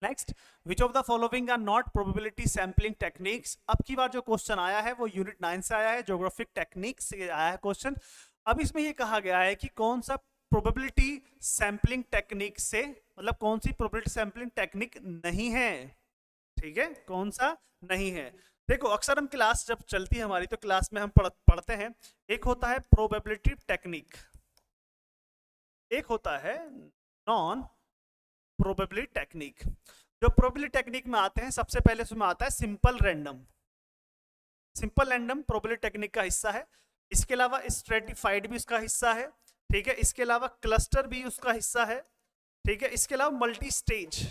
next, which of the following are not probability sampling techniques. अब की बार जो क्वेश्चन आया है वो यूनिट 9 से आया है, ज्योग्राफिक टेक्निक से आया है क्वेश्चन। अब इसमें ये कहा गया है कि कौन सा प्रोबेबिलिटी सैम्पलिंग टेक्निक से, मतलब कौन सी प्रोबेबिलिटी सैम्पलिंग टेक्निक नहीं है, ठीक है, कौन सा नहीं है। देखो अक्सर हम क्लास जब चलती है हमारी तो क्लास में हम पढ़ते हैं, एक होता है प्रोबेबिलिटी टेक्निक, एक होता है नॉन प्रोबेबिलिटी टेक्निक। जो प्रोबेबिलिटी टेक्निक में आते हैं सबसे पहले उसमें आता है simple random. Simple random probability technique का हिस्सा है। इसके अलावा स्ट्रेटिफाइड भी उसका हिस्सा है, ठीक है, इसके अलावा क्लस्टर भी उसका हिस्सा है, ठीक है, इसके अलावा मल्टी स्टेज,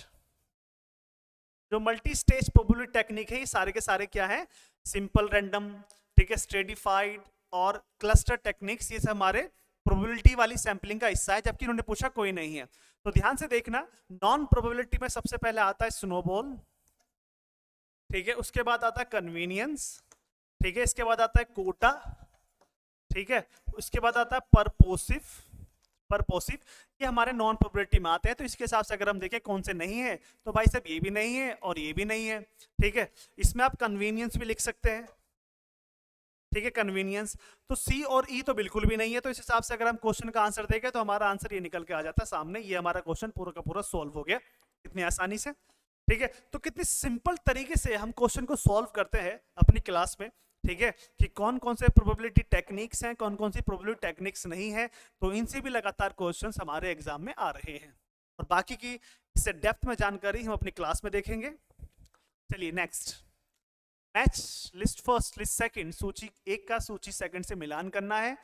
जो मल्टी स्टेज प्रोबेबिलिटी टेक्निक है, ये सारे के सारे क्या है, सिंपल रैंडम, ठीक है, स्ट्रेटिफाइड और क्लस्टर टेक्निक्स, ये हमारे प्रोबेबिलिटी वाली सैंपलिंग का हिस्सा है, जबकि उन्होंने पूछा कोई नहीं है। तो ध्यान से देखना, नॉन प्रोबेबिलिटी में सबसे पहले आता है स्नोबॉल, ठीक है, उसके बाद आता है कन्वीनियंस, ठीक है, इसके बाद आता है कोटा, ठीक है, उसके बाद आता है परपोसिव, परपोसिव, ये हमारे नॉन प्रोबेबिलिटी में आते हैं। तो इसके हिसाब से अगर हम देखें कौन से नहीं है, तो भाई साहब ये भी नहीं है और ये भी नहीं है, ठीक है। इसमें आप कन्वीनियंस भी लिख सकते हैं, ठीक है, कन्वीनियंस। तो सी और ई तो बिल्कुल भी नहीं है, तो इस हिसाब से अगर हम क्वेश्चन का आंसर देखें तो हमारा आंसर ये निकल के आ जाता है सामने, ये हमारा क्वेश्चन पूरा का पूरा सॉल्व हो गया इतनी आसानी से, ठीक है। तो कितनी सिंपल तरीके से हम क्वेश्चन को सॉल्व करते हैं अपनी क्लास में, ठीक है, कि कौन कौन से प्रोबेबिलिटी टेक्निक्स हैं, कौन कौन सी प्रोबेबिलिटी टेक्निक्स नहीं है। तो इनसे भी लगातार क्वेश्चंस हमारे एग्जाम में आ रहे हैं, और बाकी की इससे डेप्थ में जानकारी हम अपनी क्लास में देखेंगे। चलिए next, match list first list second, सूची 1 का सूची सेकंड से मिलान करना है।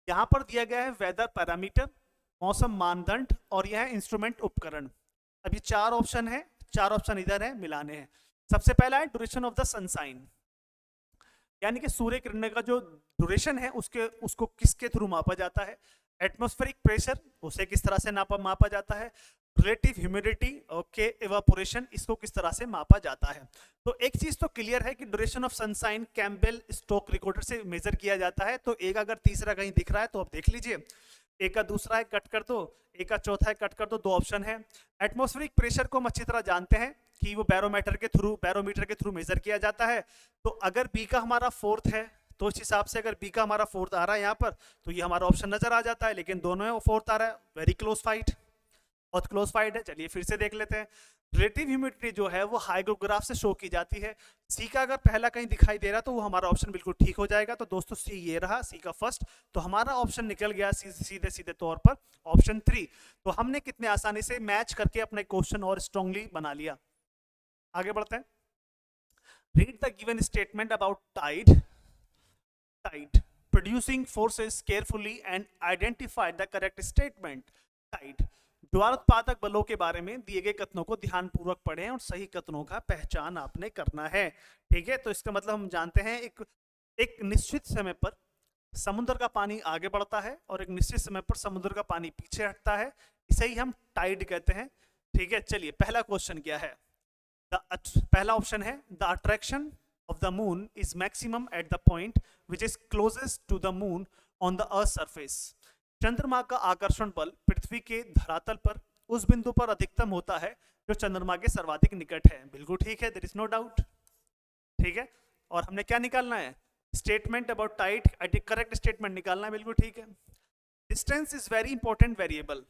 यहां पर दिया गया है वेदर पैरामीटर, मौसम मानदंड, और यह है इंस्ट्रूमेंट उपकरण। अब ये 4 ऑप्शन है, 4 ऑप्शन इधर है, मिलाने हैं। सबसे पहला है ड्यूरेशन ऑफ द सनसाइन, यानी कि सूर्य किरण का जो ड्यूरेशन है उसको किसके थ्रू मापा जाता है। एटमॉस्फेरिक प्रेशर, उसे किस तरह से मापा जाता है। रिलेटिव ह्यूमिडिटी, ओके, इवापोरेशन, इसको किस तरह से मापा जाता है। तो एक चीज तो क्लियर है कि duration of sunshine Campbell Stokes recorder से मेजर किया जाता है। तो एक अगर तीसरा कहीं दिख रहा है तो आप देख लीजिए, एक का दूसरा है कट कर दो, एक का चौथा है कट कर दो, 2 ऑप्शन है। एटमॉस्फेरिक प्रेशर को हम अच्छी तरह जानते हैं कि वो बैरोमीटर के थ्रू मेजर किया जाता है। तो अगर बी का हमारा 4th है तो इस हिसाब से अगर बी का हमारा 4th आ रहा है यहाँ पर, तो ये हमारा ऑप्शन नजर आ जाता है, लेकिन दोनों में 4th आ रहा है, वेरी क्लोज फाइट, बहुत क्लोज फाइट है। चलिए फिर से देख लेते हैं। रिलेटिव ह्यूमिडिटी जो है वो हाइग्रोग्राफ से शो की जाती है। सी का अगर पहला कहीं दिखाई दे रहा तो वो हमारा ऑप्शन बिल्कुल ठीक हो जाएगा। तो दोस्तों सी ये रहा, सी का फर्स्ट, तो हमारा ऑप्शन निकल गया सीधे सीधे तौर पर ऑप्शन 3। तो हमने कितने आसानी से मैच करके अपने क्वेश्चन और स्ट्रांगली बना लिया। आगे बढ़ते हैं। Read the given statement about tide producing forces carefully and identify the correct statement। Tide, ज्वारोत्पादक बलों के बारे में दिए गए कथनों को ध्यानपूर्वक पढ़ें और सही कथनों का पहचान आपने करना है, ठीक है। तो इसका मतलब हम जानते हैं एक निश्चित समय पर समुद्र का पानी आगे बढ़ता है और एक निश्चित समय पर समुद्र का पानी पीछे हटता है, इसे ही हम टाइड कहते हैं, ठीक है। चलिए पहला क्वेश्चन क्या है, पहला ऑप्शन है the attraction of the moon is maximum at the point which is closest to the moon on the earth surface. चंद्रमा का आकर्षण बल पृथ्वी के धरातल पर उस बिंदु पर अधिकतम होता है जो चंद्रमा के सर्वाधिक निकट है। बिल्कुल ठीक है, देयर इज नो डाउट। ठीक है, और हमने क्या निकालना है? Statement about tide, correct statement निकालना है। बिल्कुल ठीक है। Distance is very important variable,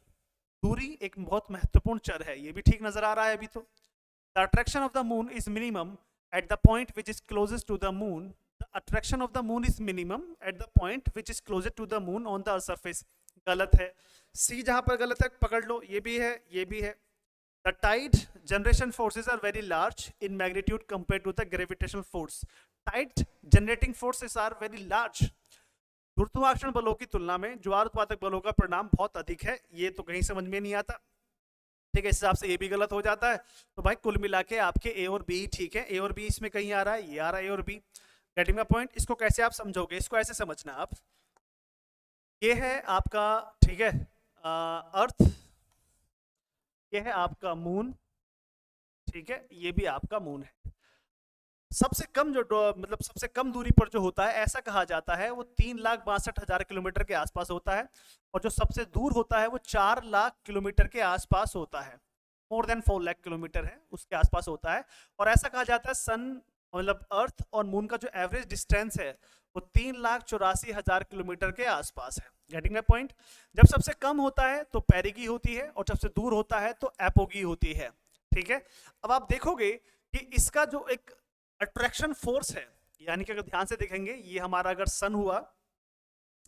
दूरी एक बहुत महत्वपूर्ण चर है, ये भी ठीक नजर आ रहा है अभी तो। The attraction of the moon is minimum at the point which is closest to the moon. The attraction of the moon is minimum at the point which is closest to the moon on the earth surface. गलत है, सी जहां पर गलत है पकड़ लो, ये भी है, ये भी है। The tide generation forces are very large in magnitude compare to the gravitational force. Tide generating forces are very large. गुरुत्वाकर्षण बलों की तुलना में ज्वार उत्पादक बलों का परिणाम बहुत अधिक है। ये तो कहीं समझ में नहीं आता। ठीक है, इस हिसाब से ये भी गलत हो जाता है। तो भाई कुल मिला के आपके ए और बी ठीक है। ए और बी इसमें कहीं आ रहा है, ये आ रहा है ए और बी। Getting the point. इसको कैसे आप समझोगे? इसको ऐसे समझना आप, ये है आपका, ठीक है, अर्थ, ये है आपका मून, ठीक है, ये भी आपका मून है। सबसे कम जो मतलब सबसे कम दूरी पर जो होता है, ऐसा कहा जाता है, वो 3,62,000 किलोमीटर के आसपास होता है। और जो सबसे दूर होता है वो 4 लाख किलोमीटर के आसपास होता है। मोर देन 4 लाख किलोमीटर है, उसके आसपास होता है। और ऐसा कहा जाता है सन मतलब अर्थ और मून का जो एवरेज डिस्टेंस है वो 3,84,000 किलोमीटर के आसपास है। Getting the point. जब सबसे कम होता है तो पेरिगी होती है, और सबसे दूर होता है तो एपोगी होती है। ठीक है, अब आप देखोगे कि इसका जो एक अट्रैक्शन फोर्स है, यानी कि अगर ध्यान से देखेंगे, ये हमारा अगर सन हुआ,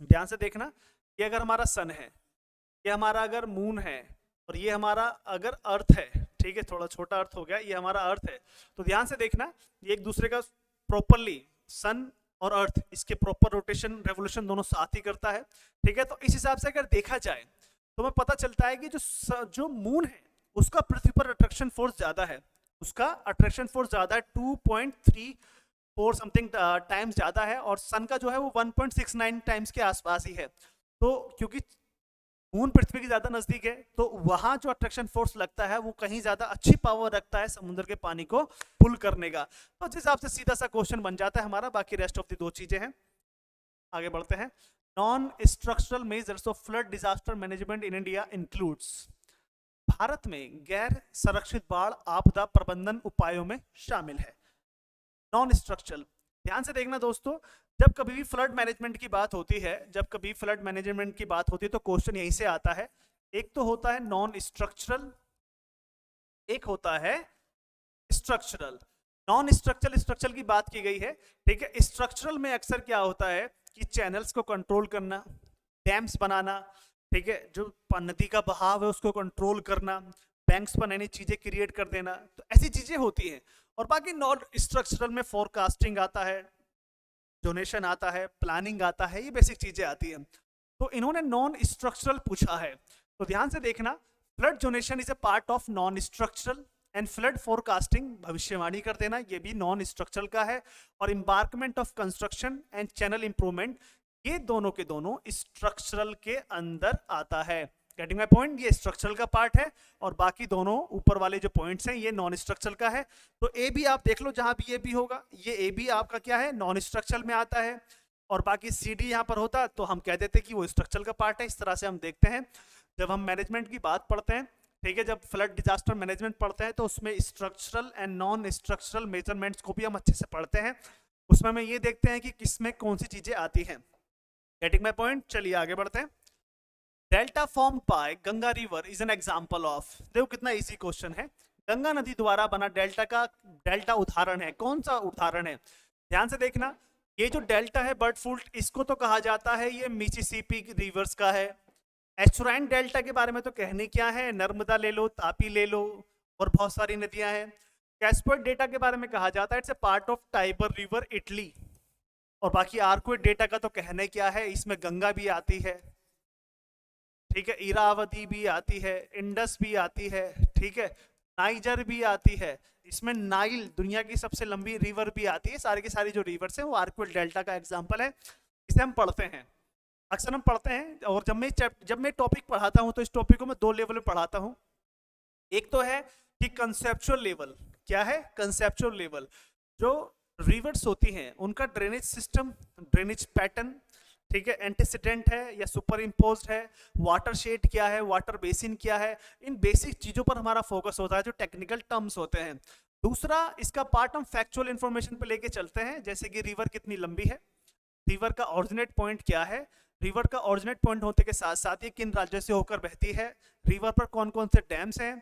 ध्यान से देखना, ये अगर हमारा सन है, ये हमारा अगर मून है, और ये हमारा अगर अर्थ है, ठीक है, थोड़ा छोटा अर्थ हो गया, ये हमारा अर्थ है। तो ध्यान से देखना, ये एक दूसरे का प्रॉपरली, सन और अर्थ, इसके प्रॉपर रोटेशन रेवोल्यूशन दोनों साथ ही करता है। ठीक है, तो इस हिसाब से अगर देखा जाए तो हमें पता चलता है कि जो मून है उसका पृथ्वी पर अट्रैक्शन फोर्स ज्यादा है। उसका अट्रैक्शन फोर्स ज्यादा है, 2.34 समथिंग टाइम्स ज्यादा है, और सन का जो है वो 1.69 टाइम्स के आसपास ही है। तो क्योंकि मून पृथ्वी के ज्यादा नजदीक है, तो वहां जो अट्रैक्शन फोर्स लगता है वो कहीं ज्यादा अच्छी पावर रखता है समुद्र के पानी को पुल करने का। तो जिस हिसाब से सीधा सा क्वेश्चन बन जाता है हमारा। बाकी रेस्ट ऑफ दी दो चीजें हैं, आगे बढ़ते हैं। Non structural measures of flood disaster management in India includes. Bharat में गैर संरक्षित बाढ़ आपदा प्रबंधन उपायों में शामिल है। नॉन स्ट्रक्चरल, ध्यान से देखना दोस्तों, जब कभी भी फ्लड मैनेजमेंट की बात होती है, जब कभी फ्लड मैनेजमेंट की बात होती है तो क्वेश्चन यहीं से आता है। एक तो होता है नॉन स्ट्रक्चरल, एक होता है स्ट्रक्चरल। नॉन स्ट्रक्चरल, स्ट्रक्चरल की बात की गई है, ठीक है। स्ट्रक्चरल में अक्सर क्या होता है कि चैनल्स को कंट्रोल करना, डैम्स बनाना, ठीक है, जो नदी का बहाव है उसको कंट्रोल करना, बैंक्स पर नई नई चीजें क्रिएट कर देना, तो ऐसी चीजें होती हैं। और बाकी नॉन स्ट्रक्चरल में फोरकास्टिंग आता है, डोनेशन आता है, प्लानिंग आता है, ये बेसिक चीजें आती हैं। तो इन्होंने नॉन स्ट्रक्चरल पूछा है, तो ध्यान से देखना, flood donation is a part of non structural, and flood forecasting, भविष्यवाणी कर देना, ये भी नॉन स्ट्रक्चरल का है। और embankment of construction and channel improvement, ये दोनों के दोनों स्ट्रक्चरल के अंदर आता है। गेटिंग माय पॉइंट, ये स्ट्रक्चरल का पार्ट है, और बाकी दोनों ऊपर वाले जो पॉइंट्स हैं ये नॉन स्ट्रक्चरल का है। तो ए भी आप देख लो, जहां भी ए भी होगा, ये ए भी आपका क्या है, नॉन स्ट्रक्चरल में आता है। और बाकी सी डी यहाँ पर होता तो हम कह देते कि वो स्ट्रक्चरल का पार्ट है। इस तरह से हम देखते हैं जब हम मैनेजमेंट की बात पढ़ते हैं, ठीक है, जब फ्लड डिजास्टर मैनेजमेंट पढ़ते हैं तो उसमें structural and non structural measurements को भी हम अच्छे से पढ़ते हैं। उसमें हम ये देखते हैं कि किसमें कौन सी चीजें आती हैं। गेटिंग माय पॉइंट, चलिए आगे बढ़ते हैं। Delta form by Ganga river is an example of, देखो कितना इजी क्वेश्चन है। गंगा नदी द्वारा बना डेल्टा का डेल्टा उदाहरण है, कौन सा उदाहरण है? ध्यान से देखना, ये जो डेल्टा है बर्डफुल्ट, इसको तो कहा जाता है ये मिसिसिपी रिवर्स का है। एस्टुराइन डेल्टा के बारे में तो कहने क्या है, नर्मदा ले लो, तापी ले लो, और बहुत सारी नदियां हैं। कैस्पर्ड डेटा के बारे में कहा जाता है it's a part of Tiber river Italy. और बाकी आर्कवेट डेटा का तो कहने क्या है, इसमें गंगा भी आती है, ठीक है, इरावती भी आती है, इंडस भी आती है, ठीक है, नाइजर भी आती है, इसमें नाइल दुनिया की सबसे लंबी रिवर भी आती है। सारी की सारी जो रिवर्स है वो आर्कवेट डेल्टा का एग्जांपल है, इसे हम पढ़ते हैं, अक्सर हम पढ़ते हैं। और जब मैं टॉपिक पढ़ाता हूं तो इस टॉपिक को मैं दो लेवल में पढ़ाता हूं। एक तो है कि कंसेप्चुअल लेवल, क्या है कंसेप्चुअल लेवल, जो रिवर्स होती हैं उनका ड्रेनेज सिस्टम, ड्रेनेज पैटर्न, ठीक है, एंटीसीडेंट है या सुपर इम्पोज्ड है, वाटर शेड क्या है, वाटर बेसिन क्या है, इन बेसिक चीजों पर हमारा फोकस होता है जो टेक्निकल टर्म्स होते हैं। दूसरा इसका पार्ट हम फैक्चुअल इंफॉर्मेशन पे लेके चलते हैं, जैसे कि रिवर कितनी लंबी है, रिवर का ऑरिजिनेट पॉइंट क्या है, रिवर का ऑरिजिनेट पॉइंट होने के साथ साथ ये किन राज्यों से होकर बहती है, रिवर पर कौन कौन से डैम्स हैं,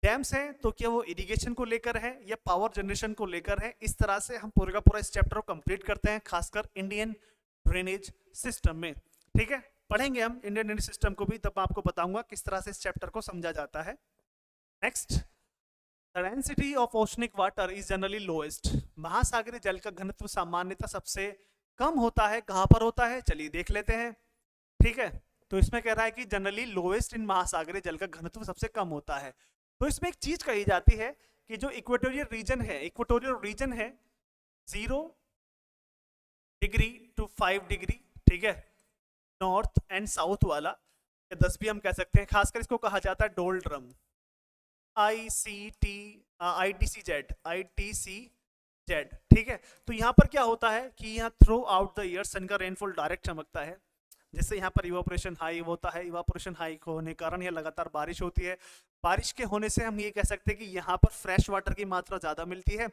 डैम्स हैं तो क्या वो इरिगेशन को लेकर है या पावर जनरेशन को लेकर है। इस तरह से हम पूरे का पूरा इस चैप्टर को कंप्लीट करते हैं, खासकर इंडियन ड्रेनेज सिस्टम में। ठीक है, पढ़ेंगे हम इंडियन ड्रेनेज सिस्टम को भी, तब आपको बताऊंगा किस तरह से इस चैप्टर को समझा जाता है। Next, the density of oceanic water is generally lowest. महासागरीय जल का घनत्व सामान्यतः सबसे कम होता है, कहां पर होता है, चलिए देख लेते हैं। ठीक है, तो इसमें कह रहा है कि जनरली लोएस्ट इन महासागरीय जल का घनत्व सबसे कम होता है। तो इसमें एक चीज कही जाती है कि जो इक्वेटोरियल रीजन है, इक्वेटोरियल रीजन है 0 डिग्री टू 5 डिग्री, ठीक है, नॉर्थ एंड साउथ वाला, या 10 भी हम कह सकते हैं, खासकर इसको कहा जाता है डोल्ड्रम, ITC-Z, ठीक है। तो यहाँ पर क्या होता है कि यहाँ थ्रू आउट द ईयर सन का रेनफॉल डायरेक्ट चमकता है, जिससे यहाँ पर इवापोरेशन हाई होता है, इवापोरेशन हाई होने के कारण यहाँ लगातार बारिश होती है, बारिश के होने से हम ये कह सकते हैं कि यहाँ पर फ्रेश वाटर की मात्रा ज़्यादा मिलती है,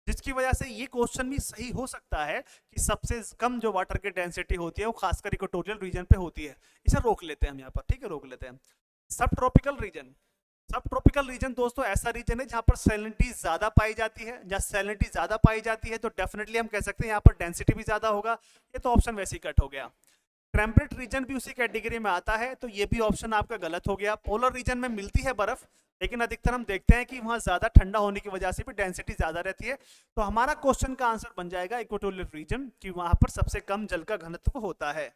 जिसकी वजह से ये क्वेश्चन भी सही हो सकता है कि सबसे कम जो वाटर की डेंसिटी होती है वो खासकर इक्वेटोरियल रीजन पे होती है। इसे रोक लेते हैं हम यहाँ पर, ठीक है, रोक लेते हैं। सब ट्रॉपिकल रीजन, सब ट्रॉपिकल रीजन दोस्तों ऐसा रीजन है जहां पर सैलिनिटी ज्यादा पाई जाती है, जहां सैलिनिटी ज्यादा पाई जाती है तो डेफिनेटली हम कह सकते हैं यहाँ पर डेंसिटी भी ज्यादा होगा, ये तो ऑप्शन वैसे ही कट हो गया। टेम्परेट रीजन भी उसी कैटेगरी में आता है, तो ये भी ऑप्शन आपका गलत हो गया। पोलर रीजन में मिलती है बर्फ, लेकिन अधिकतर हम देखते हैं कि वहां ज्यादा ठंडा होने की वजह से भी डेंसिटी ज्यादा रहती है, तो हमारा क्वेश्चन का आंसर बन जाएगा इक्वेटोरियल रीजन, कि वहां पर सबसे कम जल का घनत्व होता है।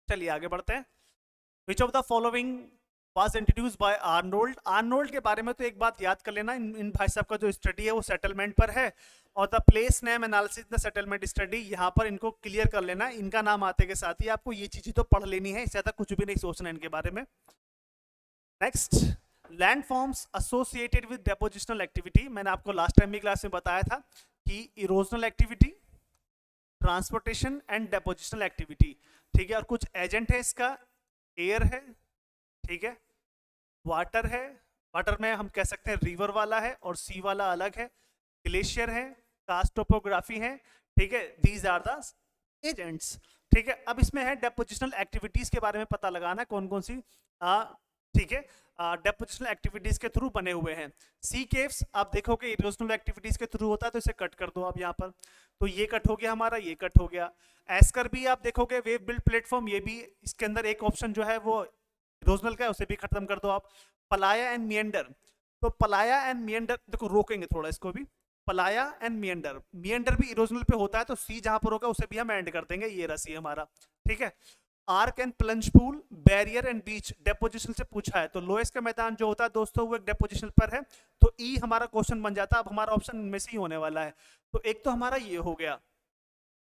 चलिए आगे बढ़ते हैं। विच of the following was introduced by Arnold. Arnold के बारे में तो एक बात याद कर लेना, इन भाई साहब का जो स्टडी है वो सेटलमेंट पर है, और the place name analysis the settlement study, यहाँ पर इनको क्लियर कर लेना, इनका नाम आते के साथ ही आपको ये चीजें तो पढ़ लेनी है, इससे ज्यादा कुछ भी नहीं सोचना इनके बारे में। Next, land forms associated with डेपोजिशनल activity. मैंने आपको लास्ट टाइम भी क्लास में बताया था कि erosional activity, transportation and डेपोजिशनल activity, ठीक है, और कुछ एजेंट है इसका, एयर है, ठीक है, वाटर है, वाटर में हम कह सकते हैं रिवर वाला है और सी वाला अलग है, ग्लेशियर है, कास्ट टोपोग्राफी है, ठीक है, दीज आर द एजेंट्स। ठीक है, अब इसमें है डेपोजिशनल एक्टिविटीज के बारे में पता लगाना कौन कौन सी, ठीक है, डेपोजिशनल एक्टिविटीज के थ्रू बने हुए हैं। सी केव्स आप देखोगे इरोजनल एक्टिविटीज के थ्रू होता है, तो इसे कट कर दो आप यहाँ पर, तो ये कट हो गया हमारा, ये कट हो गया। एस्कर भी आप देखोगे वेव बिल्ड प्लेटफॉर्म, ये भी इसके अंदर एक ऑप्शन जो है वो इरोजनल का है, उसे भी खत्म कर दो आप। पलाया एंड मियंडर, तो पलाया एंड मियंडर देखो रोकेंगे थोड़ा इसको भी, पलाया एंड मियंडर, मियंडर भी इरोजनल पे होता है, तो सी जहां पर होगा उसे भी हम एंड कर देंगे, ये रसी हमारा, ठीक है। Arc and plunge pool, barrier and beach, deposition से पूछा है, तो लोएस्ट का मैदान जो होता है दोस्तों वो एक डेपोजिशन पर है, तो ई हमारा क्वेश्चन बन जाता है। अब हमारा ऑप्शन इनमें से ही होने वाला है, तो एक तो हमारा ये हो गया,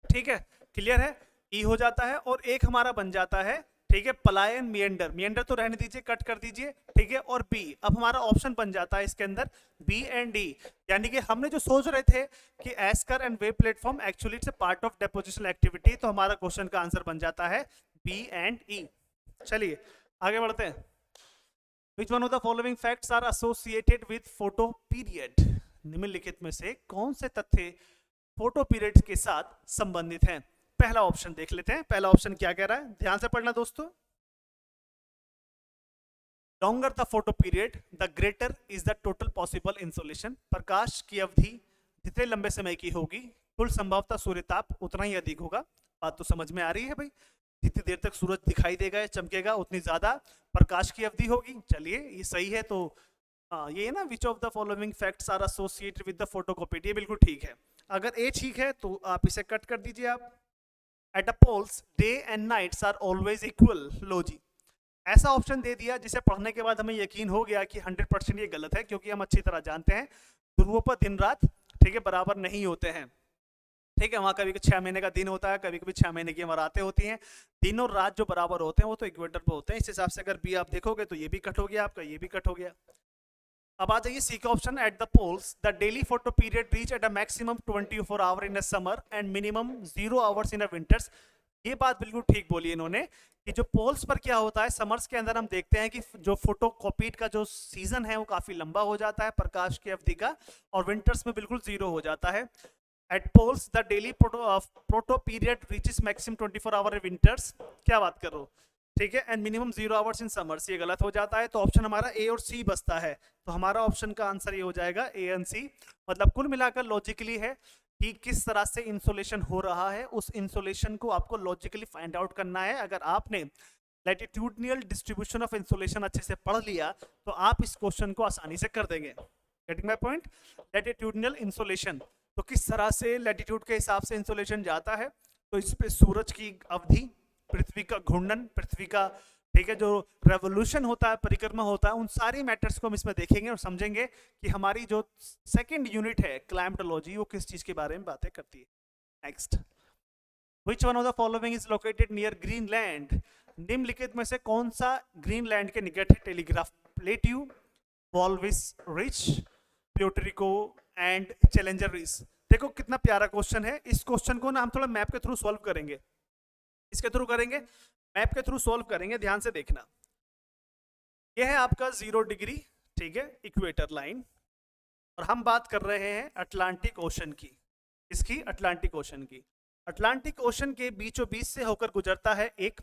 ठीक है, क्लियर है, ई हो जाता है, और एक हमारा बन जाता है, ठीक है, पलायन मियंडर, मियंडर तो रहने दीजिए, कट कर दीजिए, ठीक है, और बी। अब हमारा ऑप्शन बन जाता है इसके अंदर बी एंड डी, यानी कि हमने जो सोच रहे थे कि esker and wave platform actually it's a part of डेपोजिशनल activity, तो हमारा क्वेश्चन का आंसर बन जाता है बी एंड ई। चलिए आगे बढ़ते हैं। Which one of the following facts are associated with photo period. निम्नलिखित में से कौन से तथ्य फोटो पीरियड के साथ संबंधित हैं। पहला ऑप्शन देख लेते हैं, पहला ऑप्शन क्या कह रहा है, ध्यान से पढ़ना दोस्तों। Longer the photo period the greater is the total possible insolation. प्रकाश की अवधि जितने लंबे समय की होगी, कुल संभवतः सूर्य ताप उतना ही अधिक होगा। बात तो समझ में आ रही है भाई, जितनी देर तक सूरज दिखाई देगा या चमकेगा उतनी ज्यादा प्रकाश की अवधि होगी। चलिए ये सही है, तो ये ना which of the following facts are associated with the photocopy, ये बिल्कुल ठीक है। अगर ए ठीक है तो आप इसे कट कर दीजिए आप। At the poles, day and nights are always equal. लो जी, ऐसा ऑप्शन दे दिया जिसे पढ़ने के बाद हमें यकीन हो गया कि 100% ये गलत है, क्योंकि हम अच्छी तरह जानते हैं ध्रुवों पर दिन रात, ठीक है, बराबर नहीं होते हैं, ठीक है, वहां कभी 6 महीने का दिन होता है, कभी कभी 6 महीने की वहां रातें होती हैं, दिन और रात जो बराबर होते हैं वो तो इक्वेटर पे होते हैं। इस हिसाब से अगर बी आप देखोगे तो ये भी कट हो गया आपका, ये भी कट हो गया। अब आ जाइए सी का option, at the poles the daily photo period reach at a maximum 24 hour in a summer and minimum 0 hours in a winters. ये बात बिल्कुल ठीक बोली इन्होंने कि जो पोल्स पर क्या होता है, समर्स के अंदर हम देखते हैं कि जो फोटो कॉपीड का जो सीजन है वो काफी लंबा हो जाता है प्रकाश की अवधि का, और विंटर्स में बिल्कुल 0 हो जाता है। At poles the daily photo period reaches maximum 24 hour winters, क्या बात कर रहे हो, ठीक है, and minimum 0 hours in summers, ये गलत हो जाता है। तो ऑप्शन हमारा ए और सी बचता है। तो हमारा ऑप्शन का आंसर ये हो जाएगा ए एंड सी। मतलब कुल मिलाकर लॉजिकली है कि किस तरह से इंसोलेशन हो रहा है, उस इंसोलेशन को आपको लॉजिकली फाइंड आउट करना है। अगर आपने लैटिट्यूडनल डिस्ट्रीब्यूशन ऑफ इंसोलेशन अच्छे से पढ़ लिया तो आप इस क्वेश्चन को आसानी से कर देंगे। Getting my point? Latitudinal insolation, तो किस तरह से लैटिट्यूड के हिसाब से इंसोलेशन जाता है, तो इस पे सूरज की अवधि, पृथ्वी का घूर्णन, पृथ्वी का, ठीक है, जो रेवोल्यूशन होता है, परिक्रमा होता है, उन सारी मैटर्स को हम इसमें देखेंगे और समझेंगे कि हमारी जो सेकंड यूनिट है क्लाइमेटोलॉजी वो किस चीज के बारे में बातें करती है। Next, which one of the following is located near Greenland? निम्नलिखित में से कौन सा ग्रीनलैंड के निकट है? Telegraph plateau, Walvis ridge, Puerto Rico and Challenger ridge. देखो कितना प्यारा क्वेश्चन है। इस क्वेश्चन को ना हम थोड़ा मैप के थ्रू सॉल्व करेंगे। इसके थ्रू करेंगे, मैप के थ्रू सॉल्व करेंगे। ध्यान से देखना, यह है आपका 0 डिग्री, ठीक है, इक्वेटर लाइन, और हम बात कर रहे हैं अटलांटिक ओशन की। इसकी अटलांटिक ओशन की, अटलांटिक ओशन के बीचों बीच से होकर गुजरता है एक,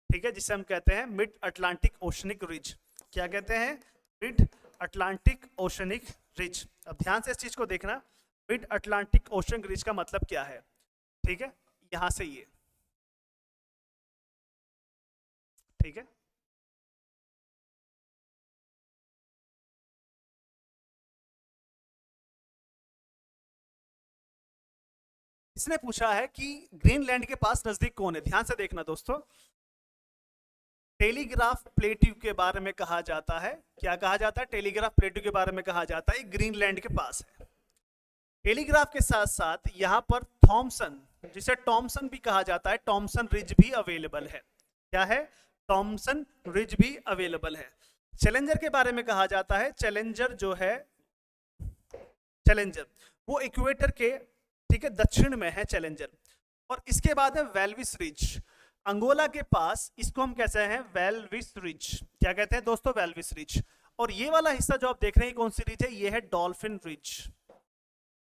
ठीक है, जिसे हम कहते हैं मिड अटलांटिक ओशनिक रिज। क्या कहते हैं? Mid Atlantic oceanic ridge. अब ध्यान से इस चीज को देखना, मिड अटलांटिक ओशन रिज का मतलब क्या है, ठीक है, यहां से ये, ठीक है, इसने पूछा है कि ग्रीनलैंड के पास नजदीक कौन है। ध्यान से देखना दोस्तों, टेलीग्राफ प्लेट्यू के बारे में कहा जाता है। क्या कहा जाता है? टेलीग्राफ प्लेट्यू के बारे में कहा जाता है, ग्रीनलैंड के पास है। टेलीग्राफ के साथ साथ यहां पर थॉमसन, जिसे टॉमसन भी कहा जाता है, टॉमसन रिज भी अवेलेबल है। क्या है? टॉमसन रिज भी अवेलेबल है। चैलेंजर के बारे में कहा जाता है, चैलेंजर जो है, चैलेंजर वो इक्वेटर के, ठीक है, दक्षिण में है चैलेंजर। और इसके बाद है वेल्विस रिज, अंगोला के पास, इसको हम कहते हैं वेल्विस रिज। क्या कहते हैं दोस्तों? वेल्विस रिज। और ये वाला हिस्सा जो आप देख रहे हैं कौन सी रिज है? ये है डॉल्फिन रिज।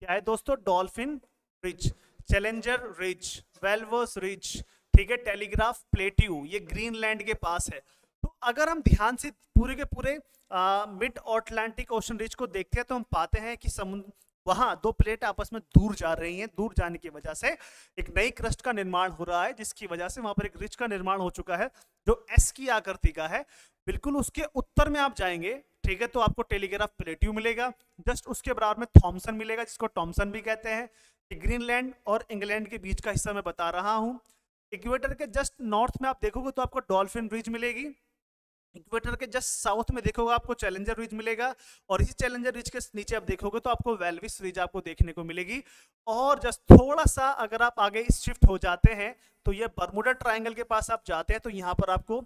क्या है दोस्तों? Dolphin ridge, Challenger ridge, Walvis ridge, ठीक है, टेलीग्राफ प्लेट्यू, ये ग्रीनलैंड के पास है। तो अगर हम ध्यान से पूरे के पूरे मिड अटलांटिक ओशन रिज को देखते हैं तो हम पाते हैं कि समुद्र, वहां दो प्लेट आपस में दूर जा रही हैं। दूर जाने की वजह से एक नई क्रस्ट का निर्माण हो रहा है, जिसकी वजह से वहां पर एक रिज का निर्माण हो चुका है जो एस की आकृति का है। बिल्कुल उसके उत्तर में आप जाएंगे, ठीक है, तो आपको टेलीग्राफ प्लेट्यू मिलेगा। जस्ट उसके बराबर में थॉमसन मिलेगा, जिसको टॉमसन भी कहते हैं। ग्रीनलैंड और इंग्लैंड के बीच का हिस्सा मैं बता रहा हूं। इक्वेटर के जस्ट नॉर्थ में आप देखोगे तो आपको डॉल्फिन रिज मिलेगी। इक्वेटर के जस्ट साउथ में देखोगे आपको चैलेंजर रिज मिलेगा, और इसी चैलेंजर रिज के नीचे आप देखोगे तो आपको वेल्विस रिज आपको देखने को मिलेगी। और जस्ट थोड़ा सा अगर आप आगे शिफ्ट हो जाते हैं तो ये बर्मुडा ट्रायंगल के पास आप जाते हैं तो यहाँ पर आपको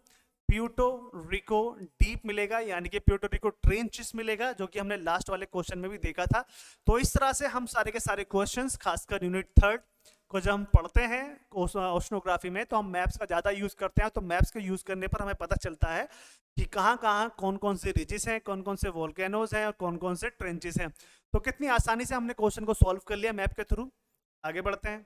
प्यूर्टो रिको डीप मिलेगा, यानी कि प्यूर्टो रिको ट्रेंचेस मिलेगा, जो कि हमने लास्ट वाले क्वेश्चन में भी देखा था। तो इस तरह से हम सारे के सारे क्वेश्चंस, खासकर यूनिट 3 को जब हम पढ़ते हैं ओशनोग्राफी में, तो हम मैप्स का ज़्यादा यूज़ करते हैं। तो मैप्स के यूज़ करने पर हमें पता चलता है कि कहाँ कहाँ कौन कौन से रिजेस हैं, कौन कौन से वोल्केनोज हैं और कौन कौन से ट्रेंचेस हैं। तो कितनी आसानी से हमने क्वेश्चन को सॉल्व कर लिया मैप के थ्रू। आगे बढ़ते हैं।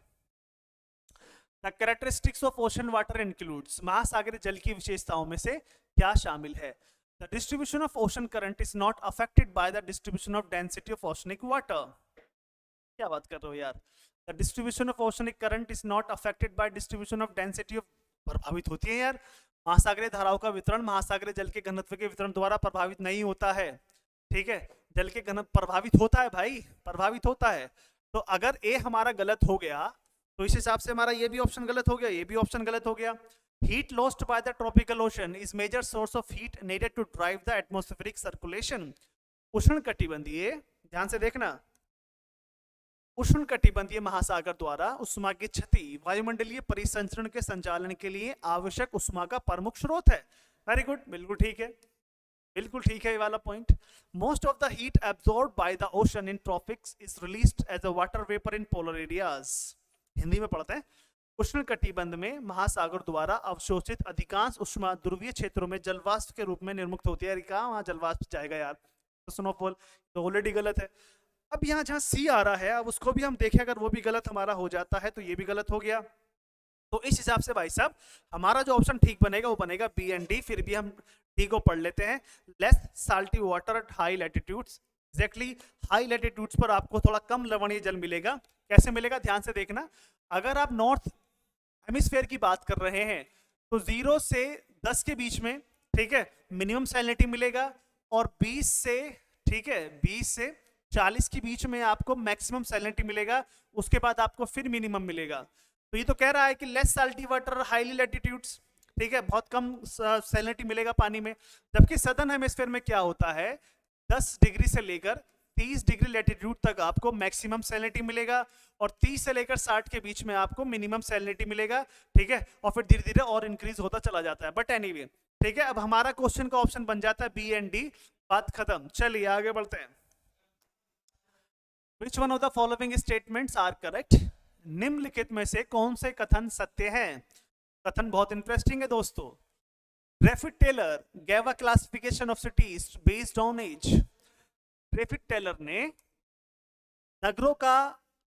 The characteristics of ocean water includes, महासागरीय जल की विशेषताओं में से क्या शामिल है? The distribution of ocean current is not affected by the distribution of density of oceanic water. क्या बात कर रहे हो यार? The distribution of oceanic current is not affected by distribution of density of, प्रभावित होती है यार। महासागरीय धाराओं का वितरण महासागरीय जल के घनत्व के वितरण द्वारा प्रभावित नहीं होता है, ठीक है। जल के घनत्व प्रभावित होता है भाई, प्रभावित होता है। तो अगर ए हमारा गलत हो गया तो इस हिसाब से हमारा ये भी ऑप्शन गलत हो गया, ये भी ऑप्शन गलत हो गया। Heat lost by the tropical ocean is major source of heat needed to drive the atmospheric circulation. उष्णकटिबंधीय, ध्यान से देखना, उष्णकटिबंधीय महासागर द्वारा उष्मा की क्षति वायुमंडलीय परिसंचरण के संचालन के लिए आवश्यक उष्मा का प्रमुख स्रोत है। वेरी गुड, बिल्कुल ठीक है। बिल्कुल ठीक है ये वाला point. Most of the heat absorb by the ocean in tropics is released as a water vapour in polar areas. Hindi में पढ़ते हैं। उष्ण कटिबंध में महासागर द्वारा अवशोषित अधिकांश उष्मा ध्रुवीय क्षेत्रों में जलवाष्प के रूप में निर्मुक्त होती है। कहा वहां जलवाष्प जाएगा यार, तो स्नोफॉल तो ऑलरेडी गलत है। अब यहाँ जहाँ सी आ रहा है, अब उसको भी हम देखें, अगर वो भी गलत हमारा हो जाता है तो ये भी गलत हो गया। तो इस हिसाब से भाई साहब हमारा जो ऑप्शन ठीक बनेगा वो बनेगा बी एंड डी। फिर भी हम डी को पढ़ लेते हैं। Less salty water at high latitudes. Exactly high latitudes पर आपको थोड़ा कम लवणीय जल मिलेगा। कैसे मिलेगा ध्यान से देखना। अगर आप नॉर्थ हेमिस्फेयर की बात कर रहे हैं तो 0 से 10 के बीच में, ठीक है, मिनिमम सैलिनिटी मिलेगा। और 20 से, ठीक है, 20 से 40 के बीच में आपको मैक्सिमम सैलिनिटी मिलेगा। उसके बाद आपको फिर मिनिमम मिलेगा। तो ये तो कह रहा है कि less salty water highly latitudes, ठीक है, बहुत कम सैलिनिटी मिलेगा पानी में। जबकि सदर्न हेमिस्फेयर में क्या होता है, 10 डिग्री से लेकर 30 डिग्री लैटिट्यूड तक आपको मैक्सिमम सैलिनिटी मिलेगा और 30 से लेकर 60 के बीच में आपको मिनिमम सैलिनिटी मिलेगा, ठीक है, और फिर धीरे धीरे और इंक्रीज होता चला जाता है। बट एनीवे, ठीक है, अब हमारा क्वेश्चन का ऑप्शन बन जाता है बी एंड डी। बात खत्म। चलिए आगे बढ़ते हैं। Which one of the following statements are correct. निम्नलिखित में से कौन से कथन सत्य हैं। कथन बहुत इंटरेस्टिंग है दोस्तों। Griffith Taylor gave a classification of cities based on age। Griffith Taylor ने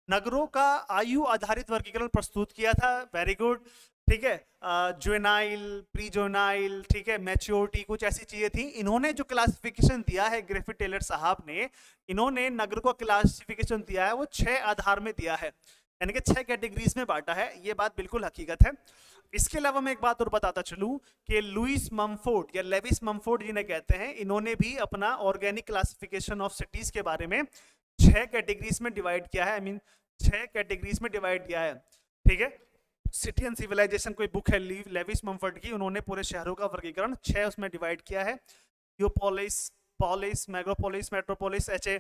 नगरों का आयु आधारित वर्गीकरण प्रस्तुत किया था। वेरी गुड, ठीक है। जुवेनाइल, प्री जुवेनाइल, ठीक है, मैच्योरिटी, कुछ ऐसी चीजें थी। इन्होंने जो क्लासिफिकेशन दिया है ग्रिफिथ टेलर साहब ने, इन्होंने नगर को क्लासिफिकेशन दिया है वो 6 आधार में दिया है, यानी कि 6 कैटेगरीज में बांटा है। ये बात बिल्कुल हकीकत है। इसके अलावा मैं एक बात और बताता चलूं कि लुइस मम्फोर्ड या लेविस मम्फोर्ड जिन्हें कहते हैं, इन्होंने भी अपना ऑर्गेनिक क्लासिफिकेशन ऑफ सिटीज के बारे में 6 कैटेगरीज में डिवाइड किया है। 6 कैटेगरीज में डिवाइड किया है, ठीक है। सिटी एंड सिविलाइजेशन कोई बुक है लेविस मम्फोर्ड की, उन्होंने पूरे शहरों का वर्गीकरण 6 उसमें डिवाइड किया है। यूपोलिस, पॉलिस, मेगापोलिस, मेट्रोपोलिस, एचे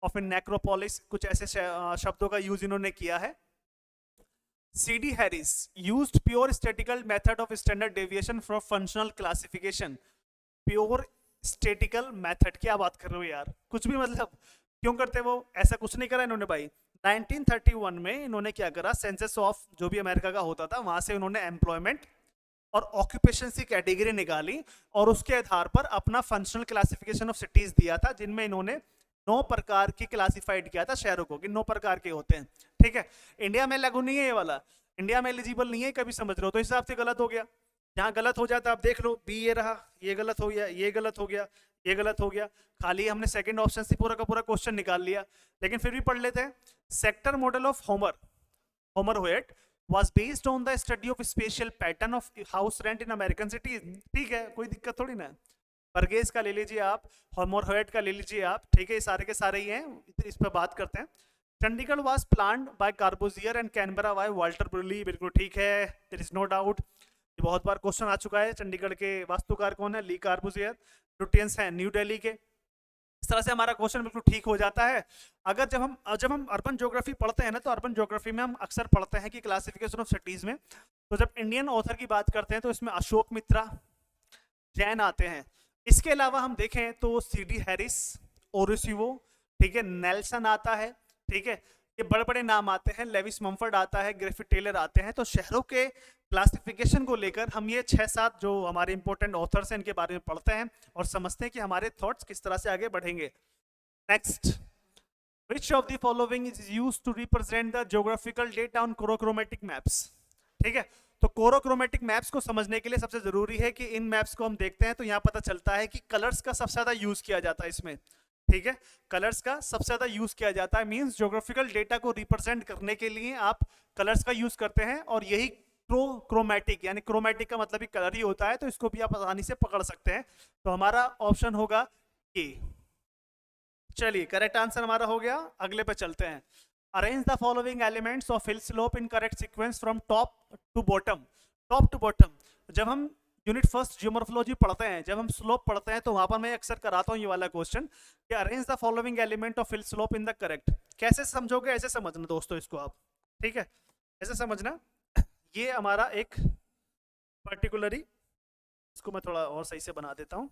और फिर नेक्रोपोलिस, कुछ ऐसे शब्दों का यूज इन्होंने किया है। C.D. Harris used pure statistical method of standard deviation for functional classification। Pure statical method, क्या बात कर रहे हो यार, कुछ भी मतलब क्यों करते वो, ऐसा कुछ नहीं करा इन्होंने भाई। 1931 में इन्होंने क्या करा, सेंसस ऑफ जो भी अमेरिका का होता था वहां से उन्होंने एम्प्लॉयमेंट और ऑक्यूपेशन की कैटेगरी निकाली और उसके आधार पर अपना फंक्शनल क्लासिफिकेशन ऑफ सिटीज दिया था, जिनमें इन्होंने 9 प्रकार की क्लासिफाइड किया था शहरों को कि 9 प्रकार के होते हैं, ठीक है। इंडिया में लागू नहीं है ये वाला, इंडिया में एलिजिबल नहीं है, कभी समझ रहे हो, तो इस हिसाब से गलत हो गया। जहां गलत हो जाता है आप देख लो, बी ये रहा, ये गलत हो गया, ये गलत हो गया, ये गलत हो गया। खाली हमने सेकंड ऑप्शन से पूरा का पूरा क्वेश्चन निकाल लिया, लेकिन फिर भी पढ़ लेते हैं। Sector model of Homer Hoyt was based on the study of spatial pattern of house rent in American cities। ठीक है, कोई दिक्कत थोड़ी ना है। बर्गेस का ले लीजिए आप, होमर होएट का ले लीजिए आप, ठीक है, सारे के सारे ही हैं, इस पर बात करते हैं। Chandigarh was planned by Corbusier and Canberra by Walter Burley. बिल्कुल ठीक है, देयर इज नो डाउट। ये बहुत बार क्वेश्चन आ चुका है। चंडीगढ़ के वास्तुकार कौन है, ली कार्बोजियर। ल्यूटियंस हैं न्यू दिल्ली के। इस तरह से हमारा क्वेश्चन बिल्कुल ठीक हो जाता है। अगर जब हम अर्बन ज्योग्राफी पढ़ते हैं ना, तो अर्बन ज्योग्राफी में हम अक्सर पढ़ते हैं कि क्लासिफिकेशन ऑफ सिटीज में, तो जब इंडियन ऑथर की बात करते हैं तो इसमें अशोक मित्रा, जैन आते हैं। इसके अलावा हम देखें तो C.D. हैरिस, ओरिसिवो, ठीक है, नेल्सन आता है, ठीक है, ये बड़े बड़े नाम आते हैं। लेविस मम्फोर्ड आता है, ग्रिफिथ टेलर आते हैं। तो शहरों के क्लासिफिकेशन को लेकर हम ये 6-7 जो हमारे इंपॉर्टेंट ऑथर्स हैं इनके बारे में पढ़ते हैं और समझते हैं कि हमारे थॉट्स किस तरह से आगे बढ़ेंगे। Next, which of the following is used to represent the geographical data on chorochromatic maps. ठीक है, तो कोरोक्रोमेटिक मैप्स को समझने के लिए सबसे जरूरी है कि इन मैप्स को हम देखते हैं तो यहाँ पता चलता है कि कलर्स का सबसे ज्यादा यूज किया जाता है इसमें, ठीक है, कलर्स का सबसे ज्यादा यूज किया जाता है। मींस ज्योग्राफिकल डेटा को रिप्रेजेंट करने के लिए आप कलर्स का यूज करते हैं और यही क्रोमैटिक, यानी क्रोमैटिक का मतलब ही कलर ही होता है, तो इसको भी आप आसानी से पकड़ सकते हैं। तो हमारा ऑप्शन होगा ए। चलिए करेक्ट आंसर हमारा हो गया, अगले पे चलते हैं। Arrange the following elements of hill slope in correct sequence from top to bottom. Top to bottom, जब हम यूनिट फर्स्ट जियोमॉर्फोलॉजी पढ़ते हैं, जब हम स्लोप पढ़ते हैं, तो वहां पर मैं अक्सर कराता हूं ये वाला क्वेश्चन कि arrange the following element of hill slope in the correct. कैसे समझोगे, ऐसे समझना दोस्तों इसको आप, ठीक है, ऐसे समझना। ये हमारा एक पर्टिकुलरली, इसको मैं थोड़ा और सही से बना देता हूं।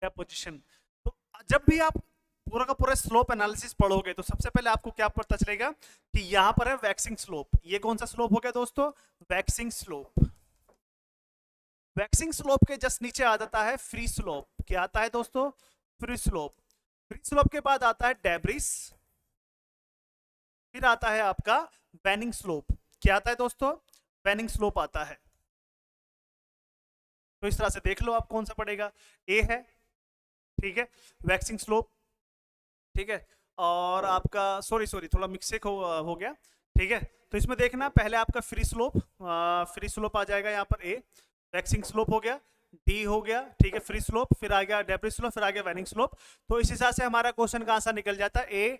डेपोजिशन। तो जब भी आप पूरा का पूरा स्लोप एनालिसिस पढ़ोगे तो सबसे पहले आपको क्या पता चलेगा कि यहाँ पर है वैक्सिंग स्लोप। ये कौन सा स्लोप हो गया दोस्तों? Waxing slope. वैक्सिंग स्लोप के जस्ट नीचे आ जाता है फ्री स्लोप। क्या आता है दोस्तों? Free slope. फ्री स्लोप के बाद आता है डेब्रिस, फिर आता है आपका वैनिंग स्लोप। क्या आता है दोस्तों? वैनिंग स्लोप आता है। तो इस तरह से देख लो आप कौन सा पड़ेगा। ए है, ठीक है, वैक्सिंग स्लोप, ठीक है, और आपका सॉरी थोड़ा मिक्सेक हो गया, ठीक है। तो इसमें देखना पहले आपका फ्री स्लोप आ जाएगा यहाँ पर। ए वैक्सिंग स्लोप हो गया, डी हो गया, ठीक है, फ्री स्लोप, फिर आ गया डेब्रिस स्लोप, फिर आ गया वैनिंग स्लोप। तो इस हिसाब से हमारा क्वेश्चन का आंसर निकल जाता है ए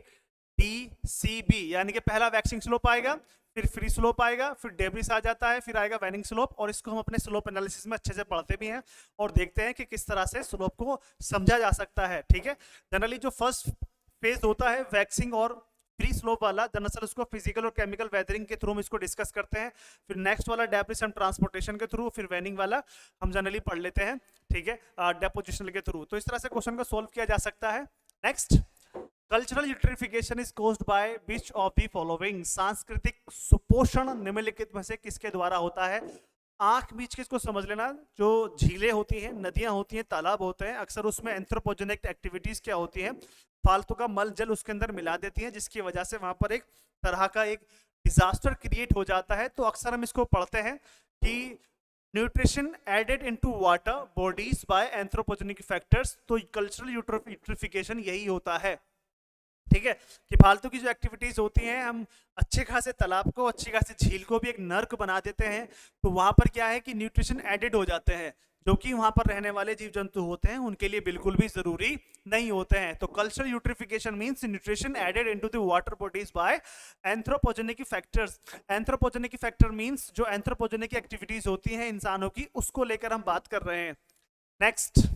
डी सी बी, यानी कि पहला वैक्सिंग स्लोप आएगा, फिर फ्री स्लोप आएगा, फिर डेब्रिस आ जाता है, फिर आएगा वैनिंग स्लोप। और इसको हम अपने स्लोप एनालिसिस में अच्छे से पढ़ते भी हैं और देखते हैं कि किस तरह से स्लोप को समझा जा सकता है, ठीक है। जनरली जो फर्स्ट फेज होता है वैक्सिंग और फ्री स्लोप वाला, दरअसल उसको फिजिकल और केमिकल वेदरिंग के थ्रू हम इसको डिस्कस करते हैं। फिर नेक्स्ट वाला डेब्रिस हम ट्रांसपोर्टेशन के थ्रू, फिर वैनिंग वाला हम जनरली पढ़ लेते हैं, ठीक है, डेपोजिशन के थ्रू। तो इस तरह से क्वेश्चन को सोल्व किया जा सकता है। Next, cultural eutrophication is caused by which of the following? सांस्कृतिक सुपोषण निम्नलिखित में से किसके द्वारा होता है? आंख बीच के इसको समझ लेना। जो झीलें होती हैं, नदियां होती हैं, तालाब होते हैं, अक्सर उसमें एंथ्रोपोजेनिक एक्टिविटीज क्या होती हैं? फालतू का मल जल उसके अंदर मिला देती हैं, जिसकी वजह से वहां पर एक तरह का एक डिजास्टर क्रिएट हो जाता है। तो अक्सर हम इसको पढ़ते हैं कि nutrition added into water bodies by anthropogenic factors. तो कल्चरल यूट्रिफिकेशन यही होता है, ठीक है, कि फालतू की जो एक्टिविटीज होती हैं, हम अच्छे खासे तालाब को, अच्छी खासी झील को भी एक नर्क बना देते हैं। तो वहां पर क्या है कि न्यूट्रिशन एडेड हो जाते हैं, जो कि वहां पर रहने वाले जीव जंतु होते हैं उनके लिए बिल्कुल भी जरूरी नहीं होते हैं। तो cultural eutrophication means nutrition added into the water bodies by anthropogenic factors. Anthropogenic factor means जो एंथ्रोपोजेनिक एक्टिविटीज होती हैं इंसानों की, उसको लेकर हम बात कर रहे हैं। नेक्स्ट,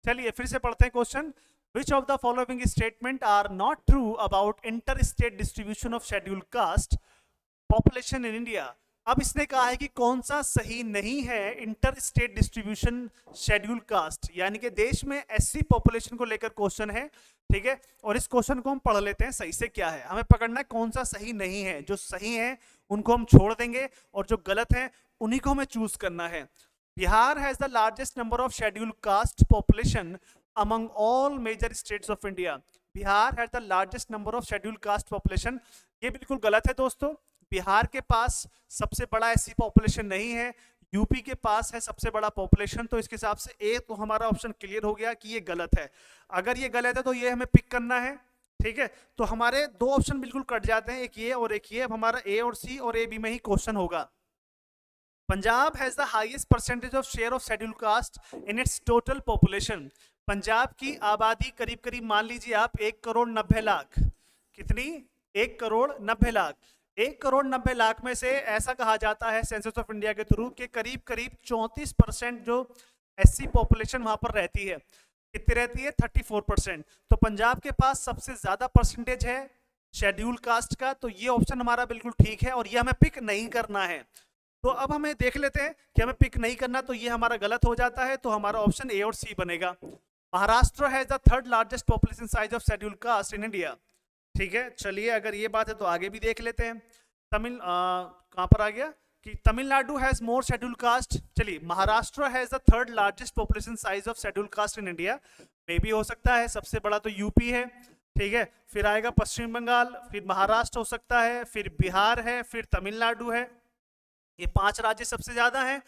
चलिए फिर से पढ़ते हैं question. Which of the following statement are not true about interstate distribution of scheduled caste population in India? अब इसने कहा है कि कौन सा सही नहीं है inter state distribution schedule caste, यानी कि देश में एससी पॉपुलेशन को लेकर क्वेश्चन है, ठीक है। और इस क्वेश्चन को हम पढ़ लेते हैं सही से क्या है। हमें पकड़ना है कौन सा सही नहीं है। जो सही है उनको हम छोड़ देंगे और जो गलत है उन्हीं को हमें चूज करना है। Bihar has the largest number of schedule caste population among all major states of India. Bihar has the largest number of scheduled caste population. ये बिल्कुल गलत है दोस्तों। बिहार के पास सबसे बड़ा ऐसी पॉपुलेशन नहीं है, यूपी के पास है सबसे बड़ा पॉपुलेशन। तो इसके हिसाब से ए तो हमारा ऑप्शन क्लियर हो गया कि ये गलत है। अगर ये गलत है तो ये हमें पिक करना है, ठीक है। तो हमारे दो ऑप्शन बिल्कुल कट जाते हैं, एक ये और एक ये। अब हमारा ए और सी और ए बी में ही क्वेश्चन होगा। Punjab has the highest percentage of share of schedule caste in its total population. Punjab की आबादी करीब करीब मान लीजिए आप 1,90,00,000। कितनी? 1,90,00,000। 1,90,00,000 में से ऐसा कहा जाता है सेंसस ऑफ इंडिया के थ्रू कि करीब करीब 34% जो एससी पॉपुलेशन वहां पर रहती है। कितनी रहती है? 34%। तो पंजाब के पास सबसे ज्यादा परसेंटेज है शेड्यूल कास्ट का। तो ये ऑप्शन हमारा बिल्कुल ठीक है और ये हमें पिक नहीं करना है। तो अब हमें देख लेते हैं कि हमें पिक नहीं करना, तो ये हमारा गलत हो जाता है। तो हमारा ऑप्शन ए और सी बनेगा। Maharashtra has the third largest population size of schedule caste in India, ठीक है। चलिए अगर ये बात है तो आगे भी देख लेते हैं। कहां पर आ गया कि Tamil Nadu has more schedule caste. चलिए, Maharashtra has the third largest population size of schedule caste in India. मे भी हो सकता है, सबसे बड़ा तो यूपी है, ठीक है, फिर आएगा पश्चिम बंगाल, फिर महाराष्ट्र हो सकता है, फिर बिहार है, फिर तमिलनाडु है। ये 5 राज्य सबसे ज्यादा हैं,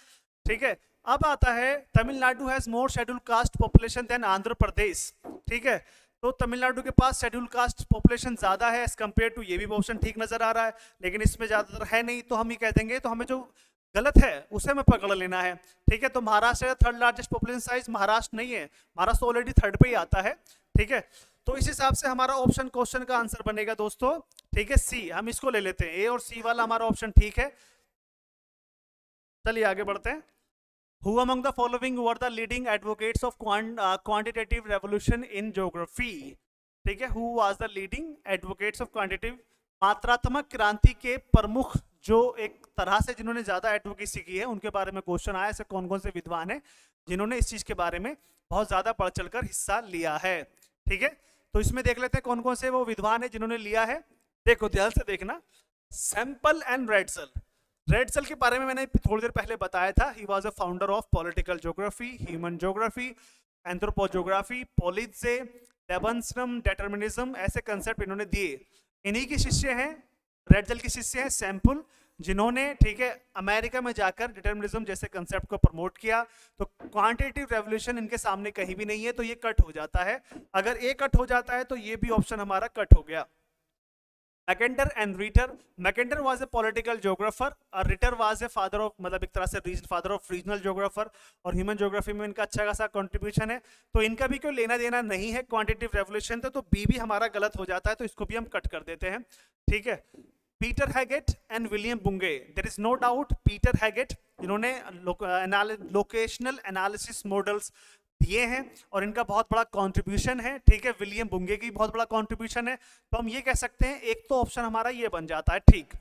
ठीक है। अब आता है Tamil Nadu has more schedule caste population than Andhra Pradesh, ठीक है। तो तमिलनाडु के पास शेड्यूल कास्ट पॉपुलेशन ज्यादा है एज कंपेयर टू। ये भी ऑप्शन ठीक नजर आ रहा है, लेकिन इसमें ज्यादातर है नहीं, तो हम ये कह देंगे। तो हमें जो गलत है उसे हमें पकड़ लेना है, ठीक है। तो Maharashtra third largest population size, Maharashtra नहीं है, महाराष्ट्र ऑलरेडी थर्ड पे ही आता है, ठीक है। तो इस हिसाब से हमारा ऑप्शन क्वेश्चन का आंसर बनेगा दोस्तों, ठीक है, सी। हम इसको ले लेते हैं, ए और सी वाला हमारा ऑप्शन ठीक है। चलिए आगे बढ़ते हैं। Who among the following were the leading advocates of quantitative revolution in geography? ठीक है, who was the leading advocates of quantitative? मात्रात्मक क्रांति के प्रमुख जो एक तरह से जिन्होंने ज्यादा एडवोकेसी की है उनके बारे में क्वेश्चन आया, ऐसे कौन कौन से विद्वान हैं जिन्होंने इस चीज के बारे में बहुत ज्यादा बढ़ चढ़कर हिस्सा लिया है। ठीक है, तो इसमें देख लेते हैं कौन कौन से वो विद्वान है जिन्होंने लिया है। देखो ध्यान से देखना, सैंपल एंड रेडसल। रेडसल के बारे में मैंने थोड़ी देर पहले बताया था, he was a founder of political geography, human geography, anthropogeography, politische, lebensraum, determinism, ऐसे कंसेप्ट इन्होंने दिए। इन्हीं के शिष्य हैं, रेडसल के शिष्य हैं सैंपल, जिन्होंने ठीक है अमेरिका में जाकर डिटर्मिनिज्म जैसे कंसेप्ट को प्रमोट किया। तो क्वांटिटेटिव रेवोल्यूशन इनके सामने कहीं भी नहीं है, तो ये कट हो जाता है। अगर ये कट हो जाता है तो ये भी ऑप्शन हमारा कट हो गया। Mackinder and Ritter, Mackinder was a political geographer और Ritter was a father of, मतलब एक तरह से फादर ऑफ रीजनल ज्योग्राफर, और ह्यूमन ज्योग्राफी में इनका अच्छा खासा कंट्रीब्यूशन है। तो इनका भी कोई लेना देना नहीं है क्वांटिटेटिव रेवोल्यूशन, तो बी भी हमारा गलत हो जाता है, तो इसको भी हम कट कर देते हैं। ठीक है, Peter Haggett and William Bunge, there is no doubt Peter Haggett, इन्होंने लोकेशनल एनालिसिस मॉडल्स दिए हैं और इनका बहुत बड़ा कंट्रीब्यूशन है। ठीक है, विलियम बुंगे की बहुत बड़ा कंट्रीब्यूशन है, तो हम ये कह सकते हैं एक तो ऑप्शन हमारा ये बन जाता है। ठीक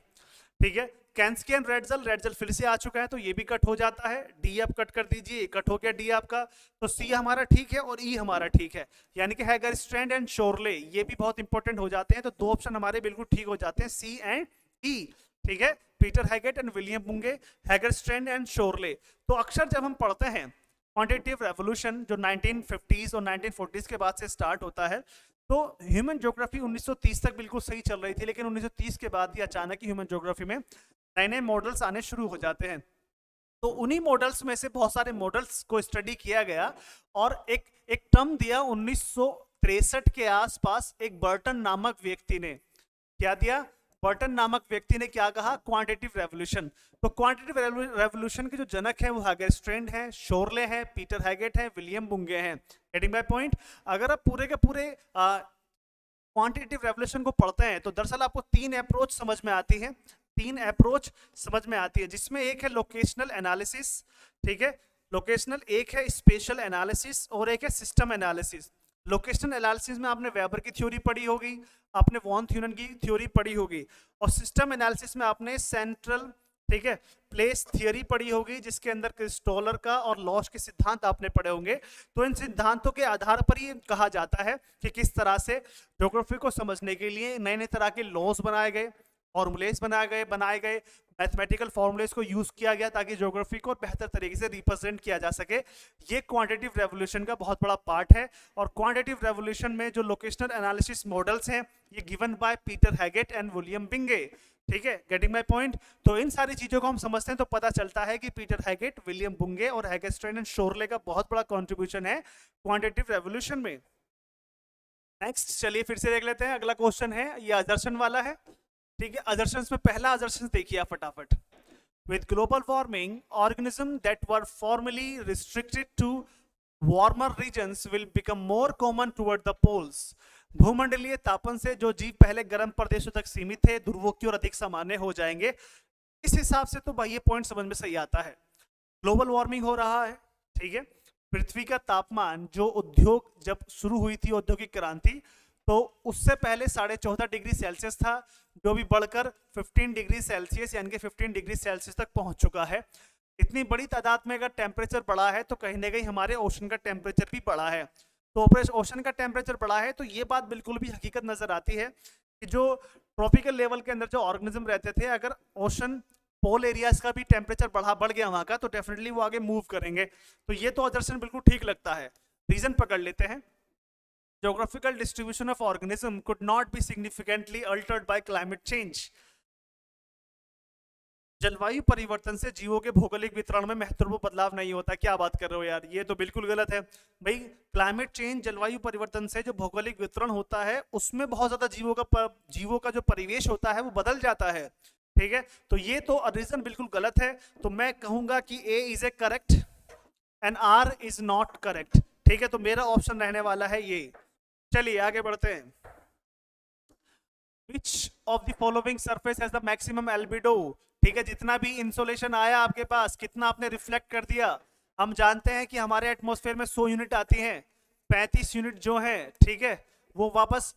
है, कैंस्की एंड रेडसल, रेडसल फिर से आ चुका है तो ये भी कट हो जाता है। डी आप कट कर दीजिए, कट हो गया डी आपका, तो सी हमारा ठीक है और ई हमारा ठीक है, यानी कि हैगर स्ट्रैंड एंड शोरले ये भी बहुत इंपॉर्टेंट हो जाते हैं। तो दो ऑप्शन हमारे बिल्कुल ठीक हो जाते हैं, सी एंड ई। ठीक है, Peter Haggett and William Bunge, Hagerstrand and Chorley. तो अक्सर जब हम पढ़ते हैं क्वांटिटेटिव रेवोल्यूशन जो 1950s और 1940s के बाद से स्टार्ट होता है, तो ह्यूमन ज्योग्राफी 1930 तक बिल्कुल सही चल रही थी, लेकिन 1930 के बाद ही अचानक ही ह्यूमन ज्योग्राफी में नए नए मॉडल्स आने शुरू हो जाते हैं। तो उन्हीं मॉडल्स में से बहुत सारे मॉडल्स को स्टडी किया गया और एक टर्म दिया 1963 के आसपास, एक बर्टन नामक व्यक्ति ने क्या दिया, बर्टन नामक व्यक्ति ने क्या कहा, क्वांटिटेटिव रेवोल्यूशन। तो क्वांटिटेटिव रेवोल्यूशन के जो जनक हैं वो हैगर स्ट्रैंड हैं, शोरले हैं, पीटर हैगेट हैं, विलियम बुंगे हैं। Getting my point? अगर आप पूरे के पूरे क्वांटिटेटिव रेवोल्यूशन को पढ़ते हैं तो दरअसल आपको तीन अप्रोच समझ में आती है, जिसमें एक है लोकेशनल एनालिसिस, ठीक है, लोकेशनल, एक है स्पेशल एनालिसिस और एक है सिस्टम एनालिसिस। लोकेशनल एनालिसिस में आपने वेबर की थ्योरी पढ़ी होगी, आपने वॉन थ्यूरन की थ्योरी पढ़ी होगी, और सिस्टम एनालिसिस में आपने सेंट्रल, ठीक है, प्लेस थियरी पढ़ी होगी, जिसके अंदर क्रिस्टोलर का और लॉश के सिद्धांत आपने पढ़े होंगे। तो इन सिद्धांतों के आधार पर ये कहा जाता है कि किस तरह से ज्योग्राफी को समझने के लिए नए नए तरह के लॉज बनाए गए, फॉर्मूलेस बनाए गए, मैथमेटिकल फॉर्मूलेस को यूज किया गया ताकि ज्योग्राफी को बेहतर तरीके से रिप्रेजेंट किया जा सके। ये क्वांटिटेटिव रेवोल्यूशन का बहुत बड़ा पार्ट है। और क्वांटिटेटिव रेवोल्यूशन में जो लोकेशनल एनालिसिस मॉडल्स हैं ये given by Peter Haggett and William Bunge. ठीक है, गेटिंग माय पॉइंट? तो इन सारी चीजों को हम समझते हैं तो पता चलता है कि पीटर हैगेट, विलियम बुंगे और हैगरस्ट्रैंड एंड शोरले का बहुत बड़ा कंट्रीब्यूशन है क्वांटिटेटिव रेवोल्यूशन में। नेक्स्ट चलिए फिर से देख लेते हैं, अगला क्वेश्चन है, ये असर्शन वाला है। ठीक है, असर्शंस में पहला असर्शन देखिए आप फटाफट। With global warming, organism that were formerly restricted to warmer regions will become more common toward the poles. भूमंडलीय तापन से जो जीव पहले गर्म प्रदेशों तक सीमित थे, ध्रुवों की ओर अधिक सामान्य हो जाएंगे। इस हिसाब से तो भाई ये पॉइंट समझ में सही आता है। ग्लोबल वार्मिंग हो रहा है, ठीक है, पृथ्वी का तापमान, जो उद्योग जब शुरू हुई थी औद्योगिक क्रांति, तो उससे पहले 14.5 डिग्री सेल्सियस था, जो भी बढ़कर 15 डिग्री सेल्सियस यानी कि 15 डिग्री सेल्सियस तक पहुंच चुका है। इतनी बड़ी तादाद में अगर टेम्परेचर बढ़ा है तो कहीं ना कहीं हमारे ओशन का टेम्परेचर भी बढ़ा है। तो ओशन का टेम्परेचर बढ़ा है तो ये बात बिल्कुल भी हकीकत नजर आती है कि जो ट्रॉपिकल लेवल के अंदर जो ऑर्गेनिज्म रहते थे, अगर ओशन पोल एरियाज का भी टेम्परेचर बढ़ गया वहां का, तो डेफिनेटली वो आगे मूव करेंगे। तो ये तो असर्शन बिल्कुल ठीक लगता है। रीजन पकड़ लेते हैं। Geographical distribution of organism could not be significantly altered by climate change. जलवायु परिवर्तन से जीवों के भौगोलिक वितरण में महत्वपूर्ण बदलाव नहीं होता। क्या बात कर रहे हो यार, ये तो बिल्कुल गलत है भाई। क्लाइमेट चेंज, जलवायु परिवर्तन से जो भौगोलिक वितरण होता है उसमें बहुत ज्यादा जीवों का जो परिवेश होता है वो बदल जाता है। ठीक है, तो ये तो रीजन बिल्कुल गलत है। तो मैं कहूंगा कि A is a correct and R is not correct. ठीक है, तो मेरा ऑप्शन रहने वाला है ये। चलिए आगे बढ़ते हैं। Which of the following surface has the maximum albedo? ठीक है, जितना भी इंसोलेशन आया आपके पास, कितना आपने रिफ्लेक्ट कर दिया। हम जानते हैं कि हमारे एटमॉस्फेयर में 100 यूनिट आती हैं, 35 यूनिट जो हैं, ठीक है, वो वापस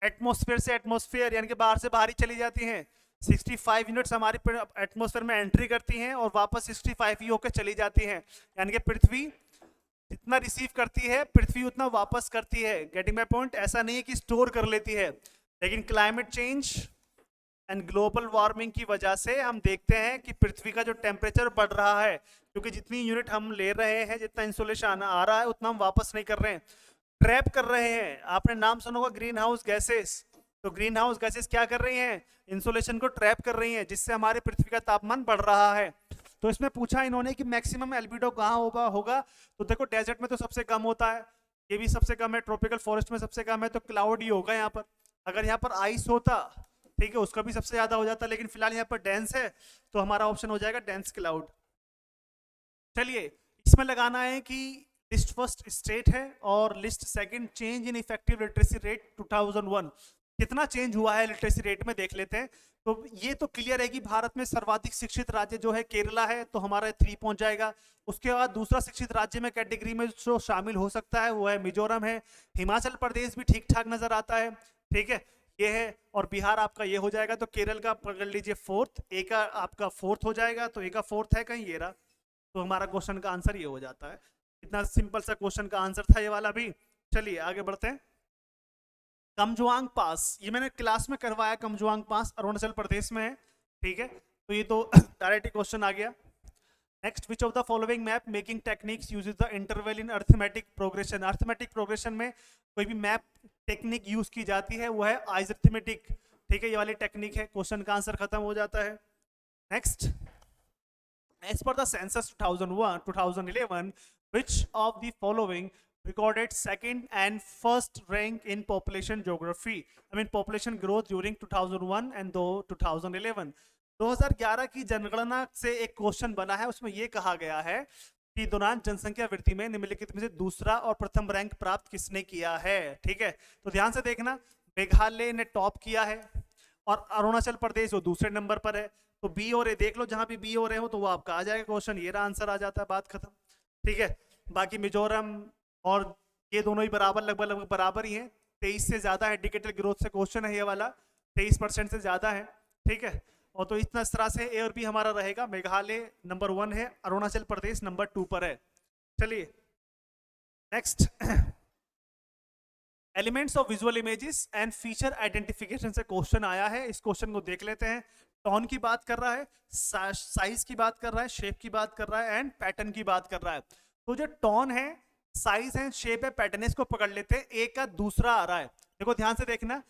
एटमॉस्फेयर से एटमॉस्फेयर यानी कि बाहर से बाहर ही चली जाती हैं। 65 यूनिट्स हमारी एटमॉस्फेयर में एंट्री करती हैं और वापस 65 ही होकर चली जाती हैं, यानी कि पृथ्वी जितना रिसीव करती है पृथ्वी उतना वापस करती है। Getting my point? ऐसा नहीं है कि स्टोर कर लेती है, लेकिन climate change and global warming की वजह से हम देखते हैं कि पृथ्वी का जो टेम्परेचर बढ़ रहा है, क्योंकि जितनी यूनिट हम ले रहे हैं, जितना इंसोलेशन आ रहा है, उतना हम वापस नहीं कर रहे हैं, ट्रैप कर रहे हैं। आपने नाम सुना होगा ग्रीन हाउस गैसेस, तो ग्रीन हाउस गैसेस क्या कर रही हैं? इंसोलेशन को ट्रैप कर रही हैं, जिससे हमारे पृथ्वी का तापमान बढ़ रहा है। तो इसमें पूछा इन्होंने कि मैक्सिमम एल्बिडो कहाँ होगा, तो देखो डेजर्ट में तो सबसे कम होता है, ये भी सबसे कम है, ट्रॉपिकल फॉरेस्ट में सबसे कम है, तो क्लाउड ही होगा यहाँ पर। अगर यहाँ पर आइस होता, ठीक है, उसका भी सबसे ज्यादा हो जाता, लेकिन फिलहाल यहाँ पर डेंस है, तो हमारा ऑप्शन हो जाएगा डेंस क्लाउड। चलिए, इसमें लगाना है कि लिस्ट फर्स्ट स्टेट है और list second change in effective literacy rate 2001, कितना चेंज हुआ है लिटरेसी रेट में देख लेते हैं। तो ये तो क्लियर है कि भारत में सर्वाधिक शिक्षित राज्य जो है केरला है, तो हमारा 3 पहुंच जाएगा। उसके बाद दूसरा शिक्षित राज्य में कैटेगरी में जो शामिल हो सकता है वो है मिजोरम है, हिमाचल प्रदेश भी ठीक ठाक नजर आता है, ठीक है, ये है, और बिहार आपका ये हो जाएगा। तो केरल का पकड़ लीजिए फोर्थ, ए का आपका फोर्थ हो जाएगा, तो ए का फोर्थ है कहीं, ये रहा, तो हमारा क्वेश्चन का आंसर ये हो जाता है। इतना सिंपल सा क्वेश्चन का आंसर था ये वाला भी। चलिए आगे बढ़ते हैं। कमजुआंग पास, ये मैंने क्लास में करवाया, कमजुआंग पास अरुणाचल प्रदेश में है, ठीक है, तो ये तो डायरेक्ट क्वेश्चन आ गया। Next, which of the following map making techniques uses the interval in arithmetic progression? Arithmetic progression में कोई भी मैप टेक्निक यूज की जाती है वो है आइजथमेटिक, ठीक है, ये वाली टेक्निक है। क्वेश्चन का आंसर खत्म हो जाता है। Next, as per the census 2011, which of the following recorded second and first rank in population geography, I mean population growth during 2001 and 2011? 2011 की जनगणना से एक क्वेश्चन बना है, उसमें यह कहा गया है कि दौरान जनसंख्या वृद्धि में निम्नलिखित में से दूसरा और प्रथम रैंक प्राप्त किसने किया है, ठीक है, तो ध्यान से देखना, मेघालय ने टॉप किया है और अरुणाचल प्रदेश वो दूसरे नंबर पर है, तो बी और ए देख लो, जहां भी बी और ए हो तो वो आपका आ जाएगा क्वेश्चन, ये आंसर आ जाता है, बात खत्म, ठीक है। बाकी मिजोरम और ये दोनों ही बराबर, लगभग बराबर ही हैं, 23 से ज्यादा है, इंडिकेटर ग्रोथ से क्वेश्चन है ये वाला, 23% से ज्यादा है, ठीक है, और तो इस तरह से ए और बी हमारा रहेगा। मेघालय नंबर 1 है, अरुणाचल प्रदेश नंबर 2 पर है। चलिए next, elements of visual images and feature identification से क्वेश्चन आया है, इस क्वेश्चन को देख लेते हैं। टोन की बात कर रहा है, साइज की बात कर रहा है, शेप की बात कर रहा है एंड पैटर्न की बात कर रहा है। तो जो टोन है, साइज है, शेप है, पैटर्न, इसको पकड़ लेते हैं। एक का दूसरा आ रहा है, देखो ध्यान से देखना,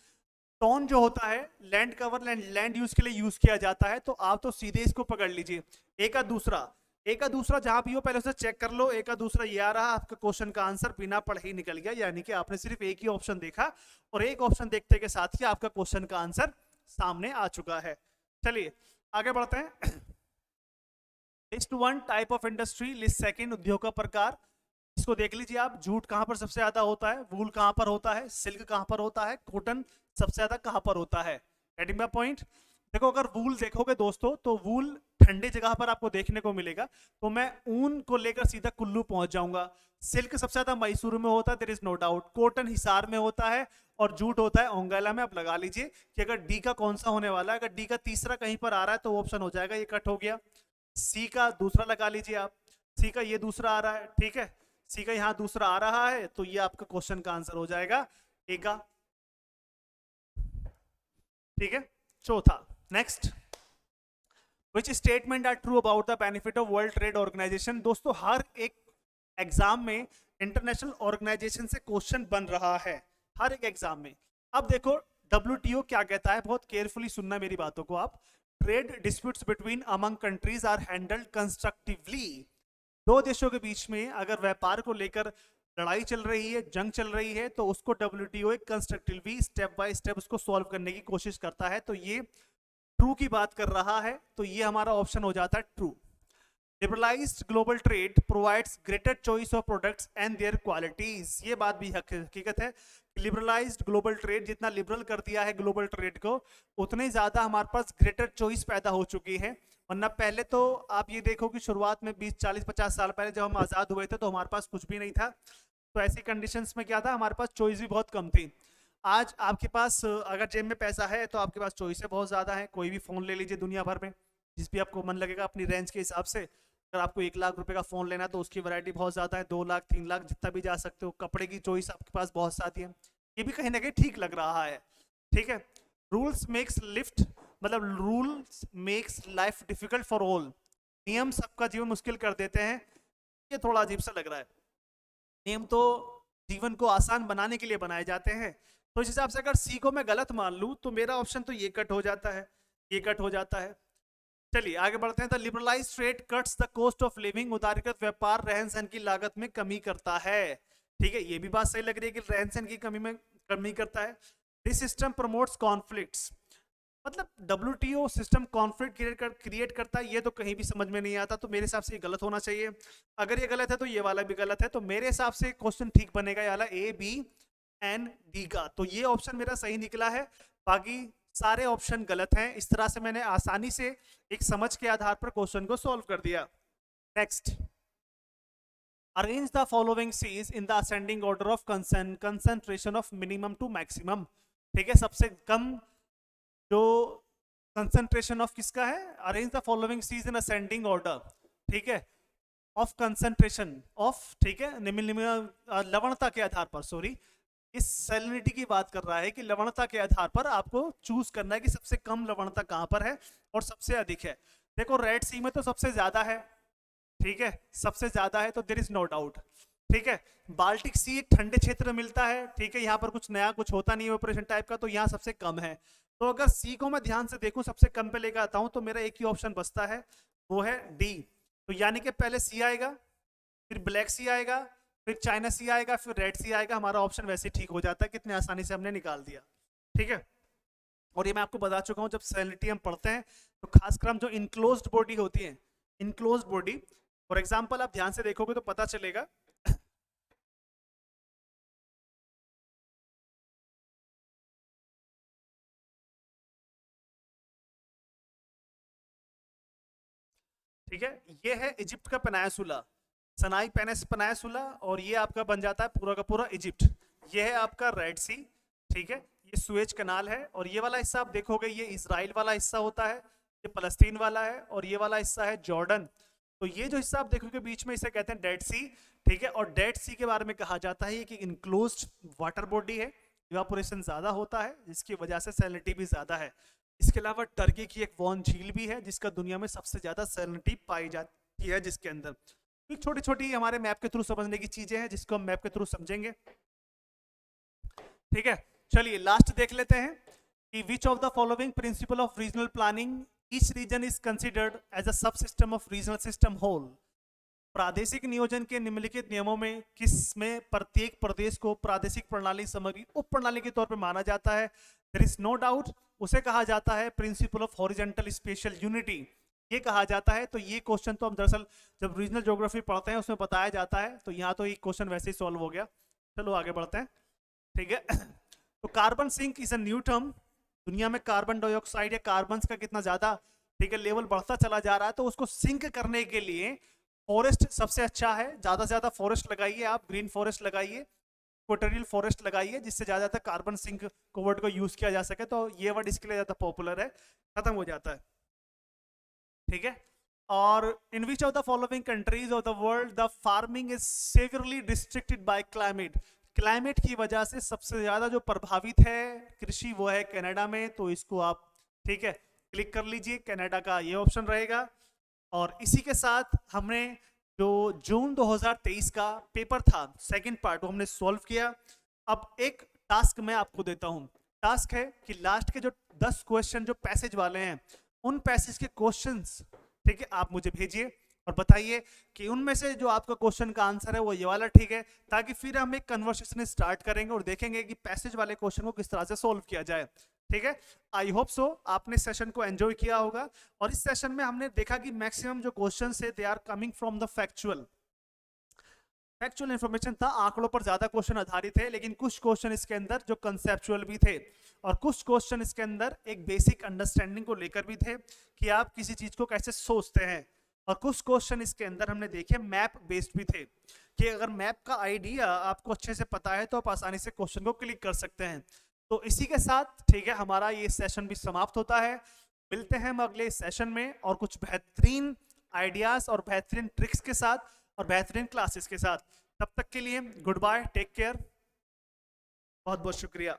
टोन जो होता है लैंड कवर लैंड यूज के लिए यूज किया जाता है, तो आप तो सीधे इसको पकड़ लीजिए। एक का दूसरा जहां भी हो पहले उसे चेक कर लो, एक का दूसरा ये आ रहा, आपका क्वेश्चन का आंसर बिना पढ़े ही निकल गया, यानी कि आपने सिर्फ एक ही ऑप्शन देखा और एक ऑप्शन देखते के साथ ही आपका क्वेश्चन का आंसर सामने आ चुका है। चलिए आगे बढ़ते हैं। List 1 type of industry, list second उद्योग का प्रकार, इसको देख लीजिए आप। जूट कहां पर सबसे ज्यादा होता है, वूल कहां पर होता है, सिल्क कहां पर होता है, कॉटन सबसे ज्यादा कहां पर होता है? Getting my point? देखो अगर वूल देखोगे दोस्तों, तो वूल ठंडी जगह पर आपको देखने को मिलेगा, तो मैं ऊन को लेकर सीधा कुल्लू पहुंच जाऊंगा। सिल्क सबसे ज्यादा मैसूर में होता है, there is no doubt. Cotton Hisar में होता है और जूट होता है ओंगेला में। आप लगा लीजिए कि अगर डी का कौन सा होने वाला है, अगर डी का तीसरा कहीं पर आ रहा है तो ऑप्शन हो जाएगा, ये कट हो गया। सी का दूसरा लगा लीजिए आप, सी का ये दूसरा आ रहा है, ठीक है, सी का यहां दूसरा आ रहा है, तो ये आपका क्वेश्चन का आंसर हो जाएगा ए का, ठीक है। चौथा, next, which statement are true about the benefit of world trade organization? दोस्तों हर एक एग्जाम में इंटरनेशनल ऑर्गेनाइजेशन से क्वेश्चन बन रहा है, हर एक एग्जाम में। अब देखो WTO क्या कहता है, बहुत केयरफुली सुनना मेरी बातों को आप। Trade disputes between among countries are handled constructively. दो देशों के बीच में अगर व्यापार को लेकर लड़ाई चल रही है, जंग चल रही है, तो उसको WTO एक कंस्ट्रक्टिवली स्टेप बाय स्टेप उसको सॉल्व करने की कोशिश करता है, तो ये ट्रू की बात कर रहा है, तो ये हमारा ऑप्शन हो जाता है true. Liberalised global trade provides greater choice of products and there qualities, ये बात भी हकीकत है। लिबरलाइज्ड ग्लोबल ट्रेड, जितना लिबरल कर दिया है ग्लोबल ट्रेड को, उतने ज्यादा हमारे पास ग्रेटर चॉइस पैदा हो चुकी है। वरना पहले तो आप ये देखो कि शुरुआत में 20 40 50 साल पहले जब हम आजाद हुए थे तो हमारे पास कुछ भी नहीं था, तो ऐसी कंडीशंस में क्या था, हमारे पास चॉइस भी बहुत कम थी। आज आपके पास अगर जेब में पैसा है तो आपके पास चॉइसें बहुत ज़्यादा हैं, कोई भी फ़ोन ले लीजिए दुनिया भर में, जिस भी आपको मन लगेगा अपनी रेंज के हिसाब से। अगर आपको 1 लाख रुपए का फ़ोन लेना है तो उसकी वैरायटी बहुत ज़्यादा है, 2 लाख 3 लाख जितना भी जा सकते हो। कपड़े की चॉइस आपके पास बहुत सारी है, ये भी कहीं ना कहीं ठीक लग रहा है। ठीक है। रूल्स मेक्स लिफ्ट, मतलब rules makes life difficult for all, नियम सबका जीवन मुश्किल कर देते हैं। ये थोड़ा अजीब सा लग रहा है। नियम तो जीवन को आसान बनाने के लिए बनाए जाते हैं। तो इस हिसाब से अगर सी को मैं गलत मान लूं तो मेरा ऑप्शन तो ये कट हो जाता है, ये कट हो जाता है। चलिए आगे बढ़ते हैं। The liberalise trade cuts the cost of living, उदारीकृत व्यापार रहन सहन की लागत में कमी करता है। ठीक है, ये भी बात सही लग रही है कि रहन सहन की कमी में कमी करता है। दिस सिस्टम प्रमोट्स कॉन्फ्लिक्ट्स, मतलब WTO सिस्टम कॉन्फ्लिक्ट क्रिएट करता है, ये तो कहीं भी समझ में नहीं आता, तो मेरे हिसाब से ये गलत होना चाहिए। अगर ये गलत है तो ये वाला भी गलत है, तो मेरे हिसाब से क्वेश्चन ठीक बनेगा ये वाला A B एंड D का, तो ये ऑप्शन मेरा सही निकला है। बाकी सारे ऑप्शन गलत हैं। इस तरह से मैंने आसानी से एक समझ के आधार पर क्वेश्चन को सॉल्व कर दिया। Next, arrange the following seas in the ascending order of concentration of minimum to maximum. ठीक है, सबसे कम जो कंसंट्रेशन ऑफ किसका है, arrange the following seas in ascending order. ठीक है, ऑफ कंसंट्रेशन ऑफ, ठीक है, लवणता के आधार पर, सॉरी, इस सैलिनिटी की बात कर रहा है कि लवणता के आधार पर आपको चूज करना है कि सबसे कम लवणता कहां पर है और सबसे अधिक है। देखो रेड सी में तो सबसे ज्यादा है, ठीक है, सबसे ज्यादा है, तो देयर इज नो डाउट। ठीक है, बाल्टिक सी एक ठंडे क्षेत्र में मिलता है, ठीक है, यहाँ पर कुछ नया कुछ होता नहीं है ऑपरेशन टाइप का, तो यहाँ सबसे कम है। तो अगर सी को मैं ध्यान से देखूं, सबसे कम पे लेकर आता हूं, तो मेरा एक ही ऑप्शन बचता है, वो है डी। तो यानी कि पहले सी आएगा, फिर ब्लैक सी आएगा, फिर चाइना सी आएगा, फिर रेड सी आएगा। हमारा ऑप्शन वैसे ही ठीक हो जाता है, कितने आसानी से हमने निकाल दिया। ठीक है, और ये मैं आपको बता चुका हूँ, जब सैलिनिटी हम पढ़ते हैं तो खासकर हम जो इनक्लोज्ड बॉडी होती है, इनक्लोज्ड बॉडी, फॉर एग्जाम्पल आप ध्यान से देखोगे तो पता चलेगा, ठीक है, ये है इजिप्ट का पेनिनसुला, सनाई पेनिनसुला, और ये आपका बन जाता है पूरा का पूरा इजिप्ट। ये है आपका रेड सी, ठीक है, ये सुएज कनाल है, और ये वाला हिस्सा आप देखोगे ये इजराइल वाला हिस्सा होता है, ये फलस्तीन वाला है, और ये वाला हिस्सा है जॉर्डन। तो ये जो हिस्सा आप देखोगे बीच में, इसे कहते हैं डेड सी। ठीक है, और डेड सी के बारे में कहा जाता है कि इनक्लोज्ड वाटर बॉडी है, इवापोरेशन ज्यादा होता है, जिसकी वजह से सैलिनिटी भी ज्यादा है। इसके अलावा टर्की की एक वॉन झील भी है, जिसका दुनिया में सबसे ज्यादा सैलिनिटी पाई जाती है, जिसके अंदर छोटी छोटी हमारे मैप के थ्रू समझने की चीजें हैं, जिसको हम मैप के थ्रू समझेंगे। ठीक है, चलिए लास्ट देख लेते हैं कि which of the following principle of regional planning each region is considered as a subsystem of regional system whole. प्रादेशिक नियोजन के निम्नलिखित नियमों में किस में प्रत्येक प्रदेश को प्रादेशिक प्रणाली समग्री उप प्रणाली के तौर पर माना जाता है। देयर इज नो डाउट, उसे कहा जाता है principle of horizontal special unity, ये कहा जाता है। तो ये क्वेश्चन तो हम दरअसल जब रीजनल ज्योग्राफी पढ़ते हैं उसमें बताया जाता है, तो यहाँ तो ये क्वेश्चन वैसे ही सॉल्व हो गया। चलो आगे बढ़ते हैं। ठीक है, तो carbon sink is a new term, दुनिया में कार्बन डाइऑक्साइड या कार्बन का कितना ज्यादा, ठीक है, लेवल बढ़ता चला जा रहा है, तो उसको सिंक करने के लिए फॉरेस्ट सबसे अच्छा है। ज्यादा से ज्यादा फॉरेस्ट लगाइए, आप ग्रीन फॉरेस्ट लगाइए, इक्वेटोरियल फॉरेस्ट लगाइए, जिससे ज्यादा ज्यादा कार्बन सिंक को वर्ड को यूज किया जा सके। तो ये वर्ड इसके लिए ज्यादा पॉपुलर है, खत्म हो जाता है। ठीक है, और in which of the following countries of the world the farming is severely restricted by climate. Climate की वजह से सबसे ज्यादा जो प्रभावित है कृषि वो है कनाडा में, तो इसको आप, ठीक है, क्लिक कर लीजिए, कनाडा का ये ऑप्शन रहेगा। और इसी के साथ हमने जो जून 2023 का पेपर था सेकंड पार्ट, वो हमने सॉल्व किया। अब एक टास्क मैं आपको देता हूं, टास्क है कि लास्ट के जो 10 क्वेश्चन जो पैसेज वाले हैं, उन पैसेज के क्वेश्चंस, ठीक है, आप मुझे भेजिए और बताइए कि उनमें से जो आपका क्वेश्चन का आंसर है वो ये वाला ठीक है, ताकि फिर हम एक कन्वर्सेशन स्टार्ट करेंगे और देखेंगे कि पैसेज वाले क्वेश्चन को किस तरह से सॉल्व किया जाए। ठीक है, आई होप सो आपने सेशन को एंजॉय किया होगा। और इस सेशन में हमने देखा कि मैक्सिमम जो क्वेश्चंस है they are coming from the factual information था, आंकड़ों पर ज्यादा क्वेश्चन आधारित थे, लेकिन कुछ क्वेश्चन इसके अंदर जो कंसेप्चुअल भी थे, और कुछ क्वेश्चन इसके अंदर एक बेसिक अंडरस्टैंडिंग को लेकर भी थे कि आप किसी चीज को कैसे सोचते हैं। और कुछ क्वेश्चन इसके अंदर हमने देखे मैप बेस्ड भी थे, कि अगर मैप का आइडिया आपको अच्छे से पता है तो आप आसानी से क्वेश्चन को क्लिक कर सकते हैं। तो इसी के साथ ठीक है हमारा ये सेशन भी समाप्त होता है। मिलते हैं हम अगले सेशन में और कुछ बेहतरीन आइडियाज और बेहतरीन ट्रिक्स के साथ और बेहतरीन क्लासेस के साथ। तब तक के लिए गुड बाय, टेक केयर, बहुत बहुत शुक्रिया।